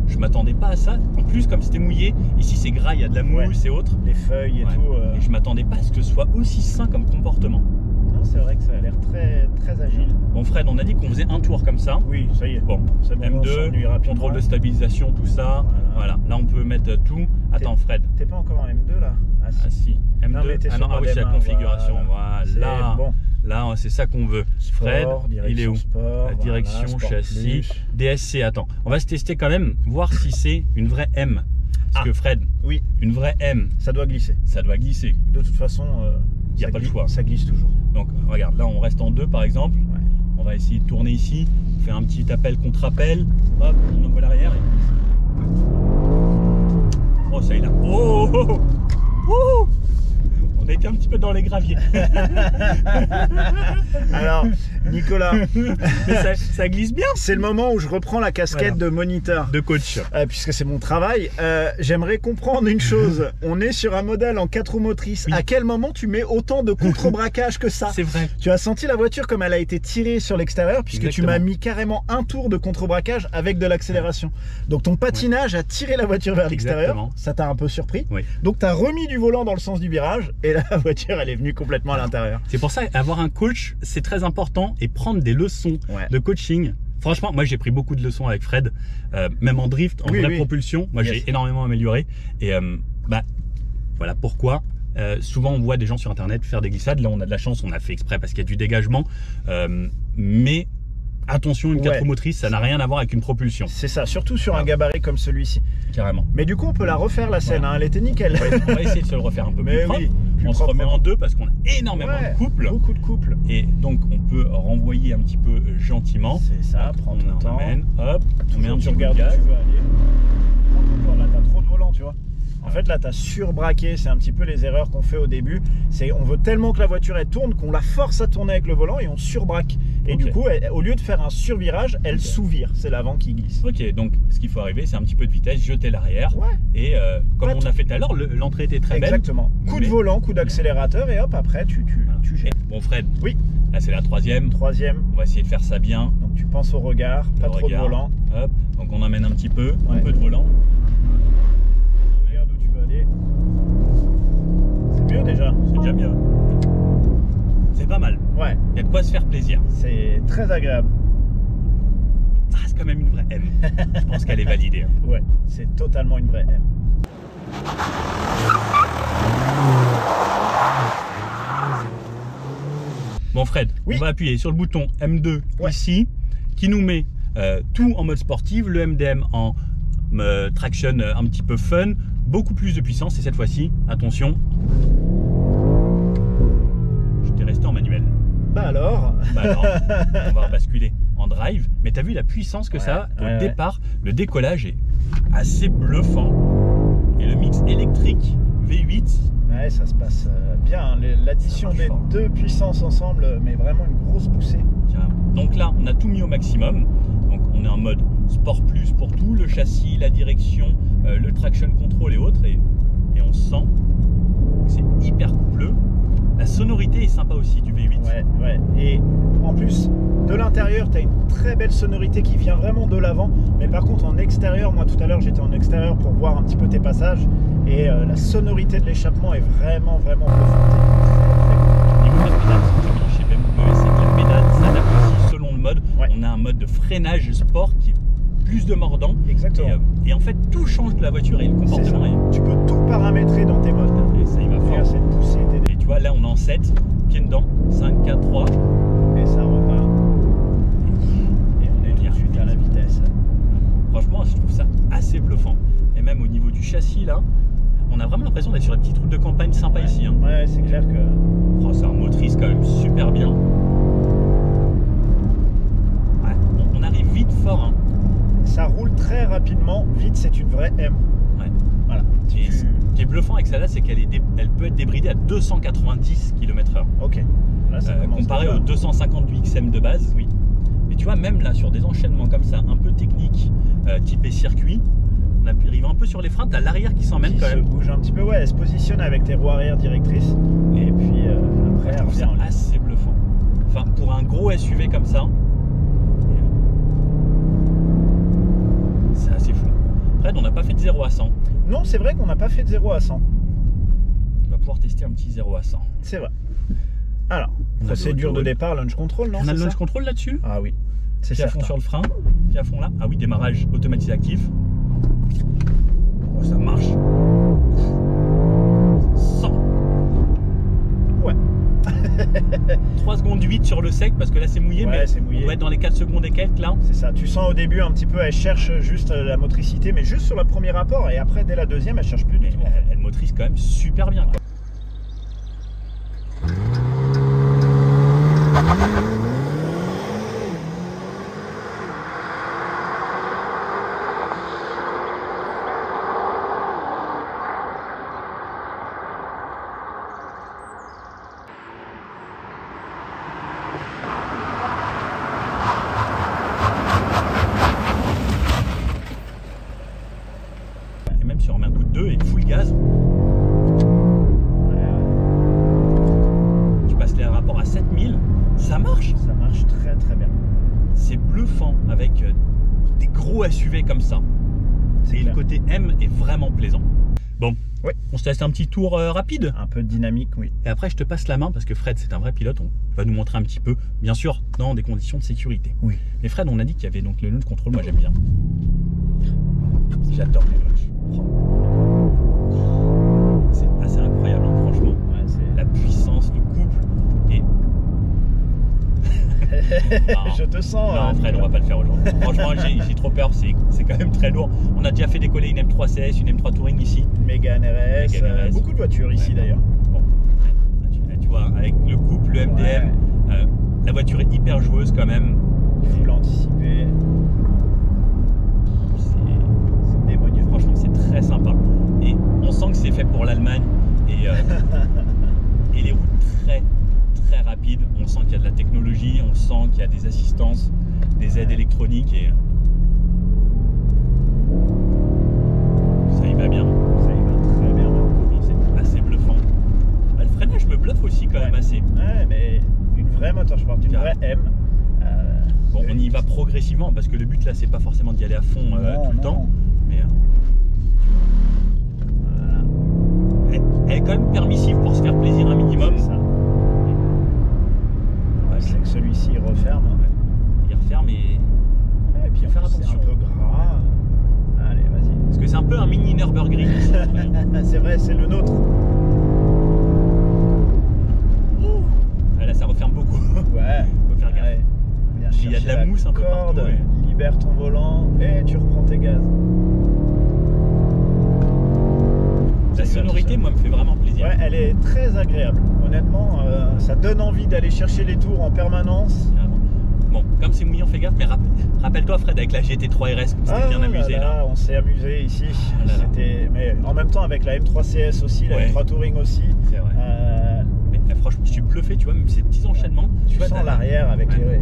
Je m'attendais pas à ça. En plus, comme c'était mouillé, ici c'est gras, il y a de la mousse et autres. Les feuilles et Ouais. tout. Et je m'attendais pas à ce que ce soit aussi sain comme comportement. Non, c'est vrai que ça a l'air très agile. Bon, Fred, on a dit qu'on faisait un tour comme ça. Oui, ça y est. Bon, C'est bon, on s'ennuie M2, rapidement. contrôle de stabilisation, tout ça. Voilà. Là, on peut mettre tout. Attends, Fred. T'es pas encore en M2 là? Ah, Ah si, M2. Non, mais t'es Ah sur non, ah oui, modem c'est la 1, configuration. Voilà. C'est bon. Là, c'est ça qu'on veut. Sport, Fred, il est où? sport, La direction, voilà, sport châssis, plus. DSC. Attends, on va se tester quand même, voir si c'est une vraie M. Parce que Fred, Oui, une vraie M, ça doit glisser. ça doit glisser. De toute façon, Y a ça pas le glisse- choix. Ça glisse toujours. Donc regarde, là on reste en 2 par exemple. Ouais. On va essayer de tourner ici, on fait un petit appel contre appel. Hop, on envoie l'arrière. Oh ça y est là. Oh, oh, oh. Ouh. On a été un petit peu dans les graviers. Alors, Nicolas, Mais ça glisse bien. c'est le moment où je reprends la casquette Voilà. de moniteur. De coach. Puisque c'est mon travail, j'aimerais comprendre une chose. On est sur un modèle en 4 roues motrices. Oui. À quel moment tu mets autant de contre-braquage que ça? C'est vrai. Tu as senti la voiture comme elle a été tirée sur l'extérieur, puisque tu Exactement. m'as mis carrément un tour de contre-braquage avec de l'accélération. Donc ton patinage a tiré la voiture vers l'extérieur. Exactement. Ça t'a un peu surpris. Oui. Donc tu as remis du volant dans le sens du virage et la voiture elle est venue complètement à l'intérieur. C'est pour ça avoir un coach, c'est très important et prendre des leçons Ouais. de coaching. Franchement, moi j'ai pris beaucoup de leçons avec Fred, même en drift, en Oui, vraie oui. propulsion. Moi Yes. j'ai énormément amélioré. Et voilà pourquoi. Souvent on voit des gens sur internet faire des glissades. Là on a de la chance, on a fait exprès parce qu'il y a du dégagement. Mais attention, une 4 roues motrices, ça n'a rien à voir avec une propulsion. C'est ça, surtout sur un gabarit comme celui-ci. Carrément. Mais du coup on peut la refaire la scène, Voilà. hein, elle était nickel. On va essayer de se le refaire un peu Mais plus propre. oui, plus On se propre. remet en 2 parce qu'on a énormément Ouais, de couple. beaucoup de couple. Et donc on peut renvoyer un petit peu gentiment. C'est ça, Donc, prends on ton en temps. amène, hop, on met un Tu petit coup de regardes où gaz. tu veux aller. Prends ton temps, là t'as trop de volant, tu vois. En fait là t'as surbraqué, c'est un petit peu les erreurs qu'on fait au début. C'est on veut tellement que la voiture elle tourne qu'on la force à tourner avec le volant et on surbraque. Et Ok. du coup, au lieu de faire un survirage, elle sous-vire. C'est l'avant qui glisse. Ok, donc ce qu'il faut arriver, c'est un petit peu de vitesse, jeter l'arrière. Ouais. Et comme Pas on a fait tout à l'heure, l'entrée était très belle. Exactement. Coup de mais- volant, coup d'accélérateur et hop après tu gères. Bon Fred, Oui. là c'est la 3e. Troisième, On va essayer de faire ça bien. donc tu penses au regard, pas Le trop regard. de volant. Hop, donc on emmène un petit peu, un Ouais. peu de volant. Regarde où tu veux aller. C'est mieux déjà. C'est déjà mieux. C'est pas mal. Ouais, Il y a de quoi se faire plaisir. c'est très agréable. Ah, c'est quand même une vraie M. Je pense qu'elle est validée. Hein. Ouais, c'est totalement une vraie M. Bon Fred, Oui. on va appuyer sur le bouton M2 Ouais. ici. qui nous met tout en mode sportif, le MDM en traction un petit peu fun, beaucoup plus de puissance. Et cette fois-ci, attention, je t'ai resté en manuel. Bah alors, on va basculer en drive. Mais tu as vu la puissance que ça a au départ. Le décollage est assez bluffant. Et le mix électrique V8. Ouais, ça se passe bien. L'addition des deux puissances ensemble, mais vraiment une grosse poussée. Donc là, on a tout mis au maximum. Donc on est en mode Sport Plus pour tout. Le châssis, la direction, le traction control et autres. Et on sent que c'est hyper coupleux. La sonorité est sympa aussi du V8. Ouais. Et en plus, de l'intérieur, tu as une très belle sonorité qui vient vraiment de l'avant. Mais par contre, en extérieur, moi tout à l'heure, j'étais en extérieur pour voir un petit peu tes passages. Et la sonorité de l'échappement est vraiment profonde. Niveau de la pédale, ce que j'aime bien chez BMW, c'est que la pédale s'adapte aussi selon le mode. On a un mode de freinage sport qui est plus de mordant. Exactement. Et en fait, tout change de la voiture et le comportement. Tu peux tout paramétrer dans tes modes. Et ça y va fort. Cette poussée, et tu vois, là, on est en 7, pied dedans, 5, 4, 3. Et ça repart. Et on est tout de suite à la vitesse. Franchement, je trouve ça assez bluffant. Et même au niveau du châssis, là, on a vraiment l'impression d'être sur une petite route de campagne sympa ici. Hein. Ouais, c'est clair que... Oh, ça motorise quand même super bien. Ouais, on arrive vite fort. Hein. Ça roule très rapidement. Vite, c'est une vraie M. Ouais. Voilà. Et ce qui est bluffant avec celle-là, c'est qu'elle peut être débridée à 290 km/h. Ok. Là, ça comparé aux 250 du XM de base. Oui. Mais tu vois, même là, sur des enchaînements comme ça, un peu techniques, typé circuit, on arrive un peu sur les freins, t'as l'arrière qui s'emmène quand même. Se bouge un petit peu, ouais, elle se positionne avec tes roues arrière directrices. Et puis après, elle revient. C'est assez bluffant. Enfin, pour un gros SUV comme ça, c'est assez fou. Fred, on n'a pas fait de 0 à 100. Non, c'est vrai qu'on n'a pas fait de 0 à 100. On va pouvoir tester un petit 0 à 100. C'est vrai. Alors, procédure de départ, launch control, non? On a le launch control là-dessus? Ah oui, c'est certain. Pied à fond sur le frein, pied à fond là. Ah oui, démarrage automatisé actif. Oh, ça marche. 100. Ouais. 3 secondes 8 sur le sec parce que là c'est mouillé, ouais, mais c'est mouillé. On doit être dans les 4 secondes et quelques là. C'est ça, tu sens au début un petit peu, elle cherche juste la motricité, mais juste sur le premier rapport, et après dès la deuxième, elle cherche plus du tout. Elle motorise quand même super bien, quoi. Si on remet un coup de 2 et full gaz, tu passes les rapports à 7000, ça marche. Ça marche très bien. C'est bluffant avec des gros SUV comme ça. Et le côté M est vraiment plaisant. Bon, ouais. On se teste un petit tour rapide. Un peu de dynamique, oui. Et après, je te passe la main parce que Fred, c'est un vrai pilote. On va nous montrer un petit peu, bien sûr, dans des conditions de sécurité. Oui. Mais Fred, on a dit qu'il y avait donc le launch control. Moi, j'aime bien. J'adore les launch. C'est assez incroyable, hein, franchement. Ouais, la puissance, le couple et... Je te sens. Non, Fred, on va pas le faire aujourd'hui. Franchement, j'ai trop peur. C'est quand même très lourd. On a déjà fait décoller une M3 CS, une M3 Touring ici. Une Mégane RS. Beaucoup de voitures ici d'ailleurs. Bon, tu vois, avec le couple, le MDM, la voiture est hyper joueuse quand même. Full anticipé. C'est démonieux. Franchement, c'est très sympa. Et on sent que c'est fait pour l'Allemagne. Et les routes très rapides. On sent qu'il y a de la technologie, on sent qu'il y a des assistances, des aides électroniques et ça y va bien. Ça y va très bien. C'est assez bluffant. Le freinage me bluffe aussi quand même assez. Ouais, mais une vraie motorsport, une vraie M. Bon, on y va progressivement parce que le but là, c'est pas forcément d'y aller à fond tout le temps. Mais voilà. Elle est quand même permissive pour se faire plaisir un minimum. C'est ça. C'est que celui-ci il referme. Il referme et puis faire attention. C'est un peu gras. Allez, vas-y. Parce que c'est un peu un mini Nürburgring ici. C'est vrai, c'est le nôtre. Là, ça referme beaucoup. Ouais. Faut faire gaffe. Ouais. Il y a de la mousse un peu partout. Ouais. Libère ton volant et tu reprends tes gaz. La sonorité, moi, me fait vraiment plaisir. Ouais, elle est très agréable. Honnêtement, ça donne envie d'aller chercher les tours en permanence. Bon, comme c'est mouillant, fais gaffe, mais rappelle-toi Fred, avec la GT3 RS, on s'était bien amusé là. On s'est amusé ici. Mais en même temps avec la M3 CS aussi, la M3 Touring aussi. C'est vrai. Mais franchement, je suis bluffé, tu vois, même ces petits enchaînements. Tu vois, sens l'arrière avec les...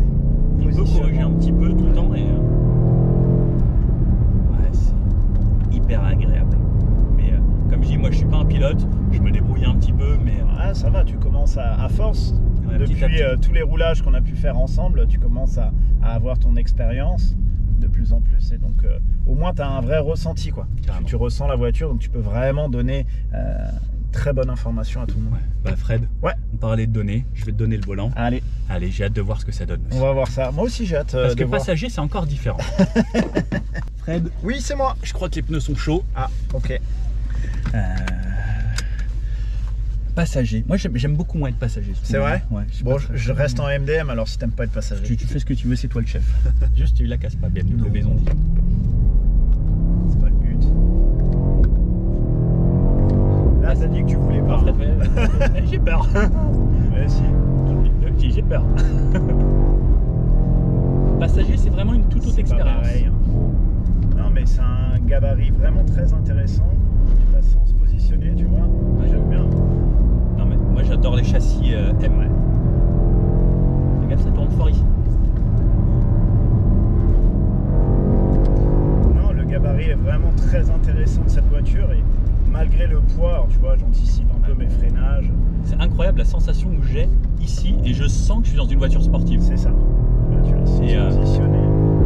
On peut corriger un petit peu tout le temps et... Ouais, c'est hyper agréable. Mais comme je dis, moi je suis pas un pilote, je me débrouille un petit peu, mais... Ah, ça va, tu commences à force. Depuis tous les roulages qu'on a pu faire ensemble, tu commences à avoir ton expérience de plus en plus et donc au moins tu as un vrai ressenti quoi. Tu ressens la voiture donc tu peux vraiment donner très bonne information à tout le monde. Bah Fred, on parlait de données, je vais te donner le volant. Allez, j'ai hâte de voir ce que ça donne aussi. On va voir ça, moi aussi j'ai hâte parce que voir. passager c'est encore différent. Fred. Oui c'est moi. Je crois que les pneus sont chauds. Ah ok. Passager. Moi j'aime beaucoup moins être passager. C'est vrai? Ouais. Bon, je reste en MDM alors si t'aimes pas être passager. Tu fais ce que tu veux, c'est toi le chef. Juste tu la casses pas, BMW ont dit. C'est pas le but. Là t'as dit que tu voulais pas. J'ai peur. Ouais si. J'ai peur. Passager c'est vraiment une toute autre expérience. Pareil, hein. Non mais c'est un gabarit vraiment très intéressant. Tu vas sans se positionner, tu vois. J'aime bien. Non mais moi j'adore les châssis M. Fais gaffe, ça tourne fort ici. Non, le gabarit est vraiment très intéressant de cette voiture et malgré le poids, alors, tu vois, j'anticipe un peu mes freinages. C'est incroyable la sensation que j'ai ici et je sens que je suis dans une voiture sportive. C'est ça. Là, tu l'as positionné.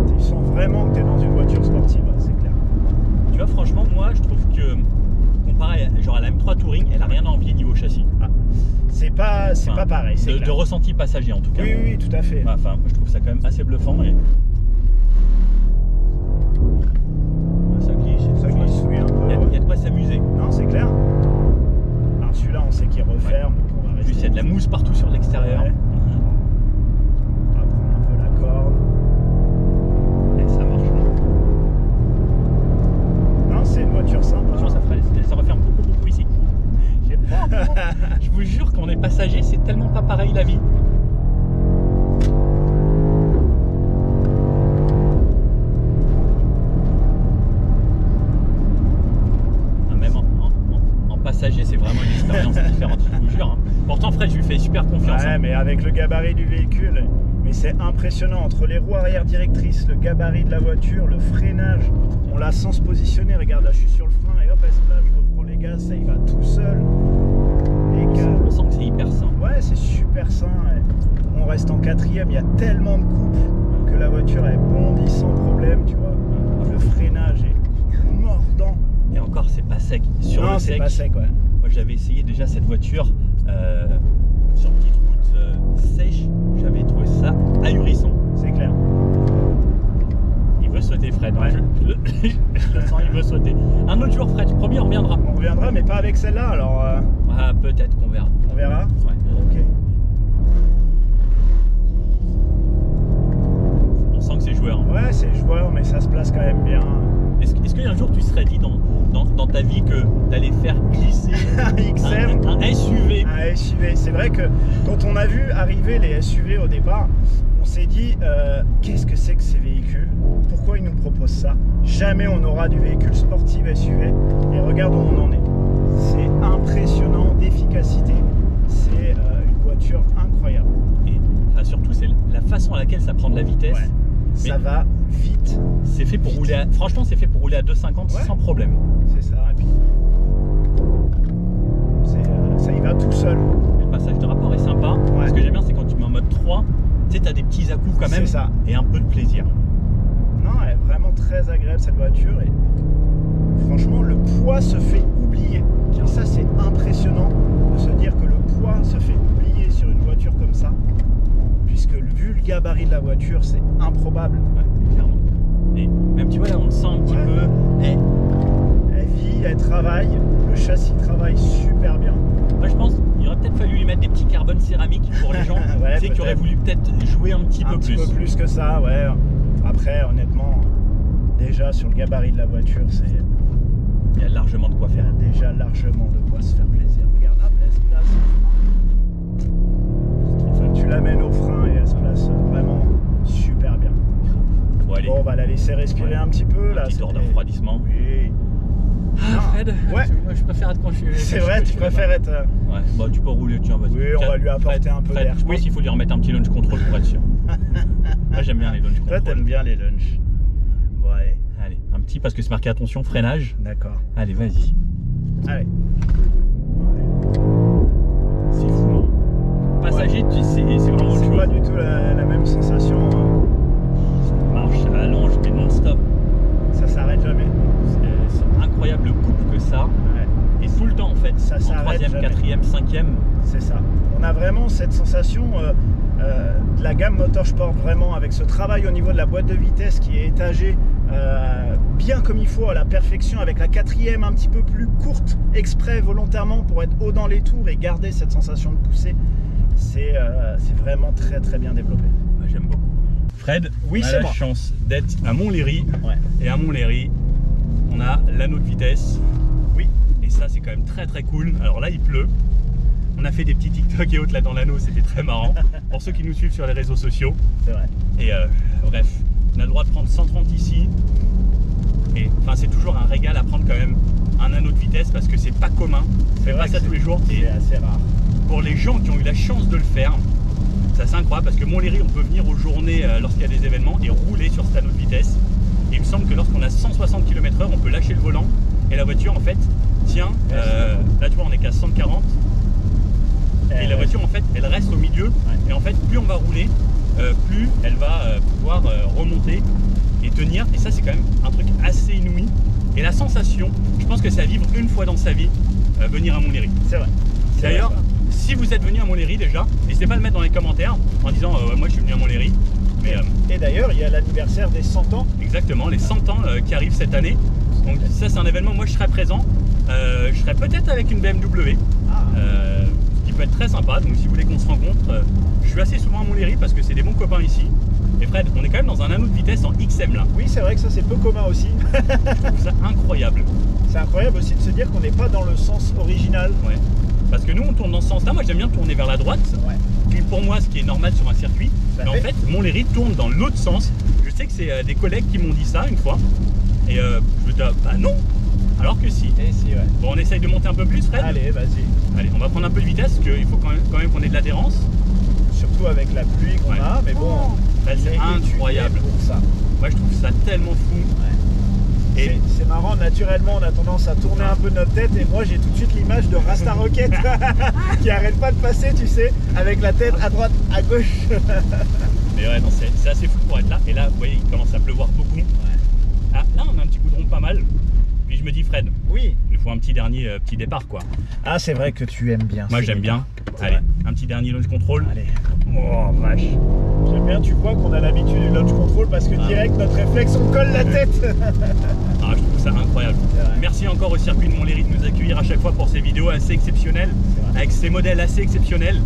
Tu sens vraiment que tu es dans une voiture sportive, c'est clair. Tu vois, franchement, moi je trouve que comparé à la M3 Touring, elle a rien à envier niveau châssis. C'est pas pareil. De ressenti passager en tout cas. Oui, tout à fait. Enfin, je trouve ça quand même assez bluffant. Et... Ça glisse, oui, un peu. Il y a de quoi s'amuser. Non, c'est clair. Alors celui-là, on sait qu'il referme. On va rester. Il y a de la mousse partout sur l'extérieur. Ouais. On va prendre un peu la corde. Et ça marche. Non, c'est une voiture sympa. Ça referme beaucoup ici. J'ai peur. Je vous jure, quand on est passager, c'est tellement pas pareil la vie. Même en passager, c'est vraiment une expérience différente, je vous jure. Pourtant, Fred, je lui fais super confiance. Ouais, mais avec le gabarit du véhicule, mais c'est impressionnant. Entre les roues arrière directrices, le gabarit de la voiture, le freinage, on la sent se positionner. Regarde, là, je suis sur le frein et hop, elle se place, je reprends les gaz, ça y va tout seul. On sent que c'est hyper sain. Ouais, c'est super sain. On reste en quatrième, il y a tellement de coupes que la voiture elle bondit sans problème, tu vois. Le freinage est mordant. Et encore, c'est pas sec. Non, c'est pas sec, ouais. Moi, j'avais essayé déjà cette voiture sur petite route sèche. J'avais trouvé ça ahurissant. C'est clair. Il veut sauter, Fred. Ouais. Je le sens, il veut sauter. Un autre jour, Fred, promis, on reviendra. On reviendra, mais pas avec celle-là, alors... Ah, peut-être qu'on verra. On verra? Ouais. Ok. On sent que c'est joueur. Hein. Ouais, c'est joueur, mais ça se place quand même bien. Est-ce qu'un jour tu serais dit dans ta vie que tu allais faire glisser un XM, un SUV? Un SUV. C'est vrai que quand on a vu arriver les SUV au départ, on s'est dit qu'est-ce que c'est que ces véhicules? Pourquoi ils nous proposent ça? Jamais on aura du véhicule sportif SUV. Et regarde où on en est. C'est impressionnant d'efficacité. C'est une voiture incroyable. Et surtout, c'est la façon à laquelle ça prend de la vitesse. Ouais. Ça va vite. C'est fait pour rouler franchement, c'est fait pour rouler à 2,50 sans problème. C'est ça. Et puis, ça y va tout seul. Et le passage de rapport est sympa. Ouais. Ce que j'aime bien, c'est quand tu mets en mode 3, tu sais, tu as des petits à-coups quand même. C'est ça. Et un peu de plaisir. Non, elle est vraiment très agréable cette voiture. Et franchement, le poids se fait oublier. Et ça, c'est impressionnant de se dire que le poids se fait oublier sur une voiture comme ça. Puisque vu le gabarit de la voiture, c'est improbable. Ouais, clairement. Et même tu vois là, on le sent un petit peu. Elle vit, elle travaille, le châssis travaille super bien. Moi je pense qu'il y aurait peut-être fallu lui mettre des petits carbones céramiques pour les gens Ouais, qui auraient voulu peut-être jouer un petit peu plus. Un petit peu plus que ça, ouais. Après, honnêtement, déjà sur le gabarit de la voiture, Il y a largement de quoi faire. déjà largement de quoi se faire plaisir. Regarde, hop, elle se place. Tu l'amènes au frein et elle se place vraiment super bien. Bon, allez. Bon, on va la laisser respirer un petit peu. Un petit tour de refroidissement. Oui. Ah, Fred, Ouais. moi je préfère être quand je suis. C'est vrai, tu préfères être. Ouais, bah tu peux rouler, tiens, vas-y. Oui, on va lui apporter un peu d'air. Je pense qu'il faut lui remettre un petit launch control pour être sûr. Moi j'aime bien les launch Toi, control. t'aimes bien les lunchs. Bon, allez. Allez, un petit parce que c'est marqué attention, freinage. D'accord. Allez, vas-y. Allez. C'est fou, hein. Passager, c'est vraiment autre C'est chose. pas du tout la même sensation. Ça marche, ça allonge, mais non-stop. Ça s'arrête jamais. C'est incroyable le couple que ça. Ouais. Et tout le temps en fait. Ça en s'arrête 3e, jamais. 4e, 5e. C'est ça. On a vraiment cette sensation de la gamme Motorsport, vraiment avec ce travail au niveau de la boîte de vitesse qui est étagée bien comme il faut à la perfection, avec la 4e un petit peu plus courte exprès volontairement pour être haut dans les tours et garder cette sensation de poussée. C'est vraiment très très bien développé. Moi, j'aime beaucoup. Fred, Oui, on a c'est la moi. chance d'être à Montlhéry. Ouais. Et à Montlhéry, on a l'anneau de vitesse. Oui. Et ça, c'est quand même très très cool. Alors là, il pleut. On a fait des petits TikTok et autres là dans l'anneau, c'était très marrant. Pour ceux qui nous suivent sur les réseaux sociaux. C'est vrai. Et bref, on a le droit de prendre 130 ici. Et enfin, c'est toujours un régal à prendre quand même un anneau de vitesse parce que c'est pas commun. On fait pas ça tous les jours. Et C'est assez rare. pour les gens qui ont eu la chance de le faire, ça c'est incroyable parce que Montlhéry, on peut venir aux journées lorsqu'il y a des événements et rouler sur cet anneau de vitesse. Et il me semble que lorsqu'on a 160 km/h, on peut lâcher le volant et la voiture en fait tient. Là tu vois, on est qu'à 140. Et la voiture en fait elle reste au milieu. Ouais. Et en fait plus on va rouler, plus elle va pouvoir remonter et tenir. Et ça c'est quand même un truc assez inouï. Et la sensation, je pense que c'est à vivre une fois dans sa vie, venir à Montlhéry. C'est vrai. C'est D'ailleurs, vrai, ça. si vous êtes venu à Montlhéry déjà, n'hésitez pas à le mettre dans les commentaires en disant moi je suis venu à Montlhéry. Mais Et d'ailleurs, il y a l'anniversaire des 100 ans. exactement, les 100 ans qui arrivent cette année. Donc ça c'est un événement, moi je serai présent. Je serai peut-être avec une BMW. Ah. Ce qui peut être très sympa. Donc si vous voulez qu'on se rencontre, je suis assez souvent à Montlhéry parce que c'est des bons copains ici. Et Fred, on est quand même dans un anneau de vitesse en XM là. Oui, c'est vrai que ça c'est peu commun aussi. Je trouve ça incroyable. C'est incroyable aussi de se dire qu'on n'est pas dans le sens original. Ouais. Parce que nous on tourne dans ce sens-là. Moi j'aime bien tourner vers la droite. Ouais. Puis pour moi, ce qui est normal sur un circuit, Tout à mais en fait. fait, Montlhéry tourne dans l'autre sens. Je sais que c'est des collègues qui m'ont dit ça une fois. Et je me dis, bah non, alors que si. Et si, ouais. Bon, on essaye de monter un peu plus, Fred. Allez, vas-y. Allez, on va prendre un peu de vitesse, parce qu'il faut quand même qu'on ait de l'adhérence. Surtout avec la pluie qu'on Ouais. a, mais bon, Là, il c'est est étudié incroyable. pour ça. Moi, je trouve ça tellement fou. Et C'est marrant, naturellement on a tendance à tourner un peu notre tête et moi j'ai tout de suite l'image de Rasta Rocket qui arrête pas de passer, tu sais, avec la tête à droite, à gauche. mais ouais, non, c'est assez fou pour être là. Et là, vous voyez, il commence à pleuvoir beaucoup. Ah, là, on a un petit goudron pas mal. Puis je me dis, Fred, Oui. il nous faut un petit dernier petit départ, quoi. Ah, c'est vrai que tu aimes bien. Moi, ces j'aime bien. C'est Allez, vrai. un petit dernier launch control. Allez. Oh, vache. J'aime bien, tu vois qu'on a l'habitude du launch control parce que direct notre réflexe on colle la tête. Ah, je trouve ça incroyable. C'est vrai. Merci encore au circuit de Montlhéry de nous accueillir à chaque fois pour ces vidéos assez exceptionnelles, vrai. avec ces modèles assez exceptionnels.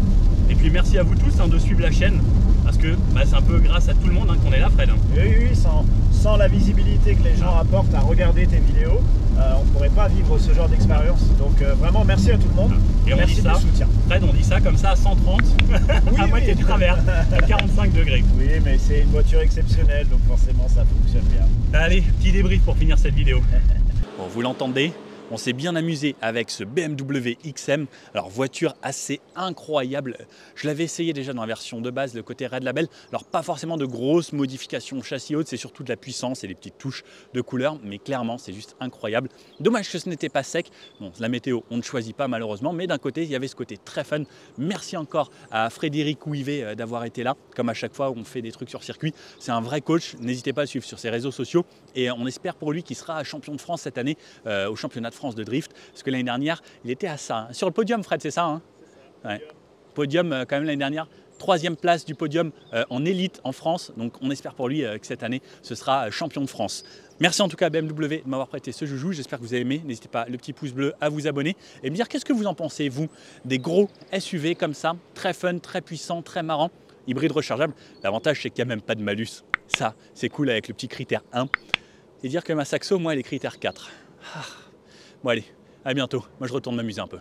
Et puis merci à vous tous de suivre la chaîne, parce que c'est un peu grâce à tout le monde qu'on est là, Fred. Oui, sans la visibilité que les gens apportent à regarder tes vidéos, on ne pourrait pas vivre ce genre d'expérience. Donc vraiment merci à tout le monde. Et on merci dit ça, du soutien. Fred, on dit ça comme ça à 130, à moitié de travers, à 45 degrés. Oui, mais c'est une voiture exceptionnelle, donc forcément ça fonctionne bien. Allez, petit débrief pour finir cette vidéo. Bon, vous l'entendez, on s'est bien amusé avec ce BMW XM. Alors voiture assez incroyable. Je l'avais essayé déjà dans la version de base, le côté Red Label. Alors pas forcément de grosses modifications châssis haute, c'est surtout de la puissance et des petites touches de couleur. Mais clairement, c'est juste incroyable. Dommage que ce n'était pas sec. Bon, la météo, on ne choisit pas malheureusement. Mais d'un côté, il y avait ce côté très fun. Merci encore à Frédéric Ouivet d'avoir été là. Comme à chaque fois où on fait des trucs sur circuit. C'est un vrai coach. N'hésitez pas à le suivre sur ses réseaux sociaux. Et on espère pour lui qu'il sera champion de France cette année au championnat de France de drift, parce que l'année dernière il était à ça, hein. Sur le podium, Fred, c'est ça, hein? Ouais. Podium quand même l'année dernière, 3e place du podium en élite en France. Donc on espère pour lui que cette année, ce sera champion de France. Merci en tout cas à BMW de m'avoir prêté ce joujou. J'espère que vous avez aimé. N'hésitez pas, le petit pouce bleu, à vous abonner et me dire qu'est-ce que vous en pensez, vous, des gros SUV comme ça, très fun, très puissant, très marrant, hybride rechargeable. L'avantage, c'est qu'il n'y a même pas de malus. Ça, c'est cool avec le petit critère 1. Et dire que ma Saxo, moi, elle est critère 4. Bon allez, à bientôt. Moi, je retourne m'amuser un peu.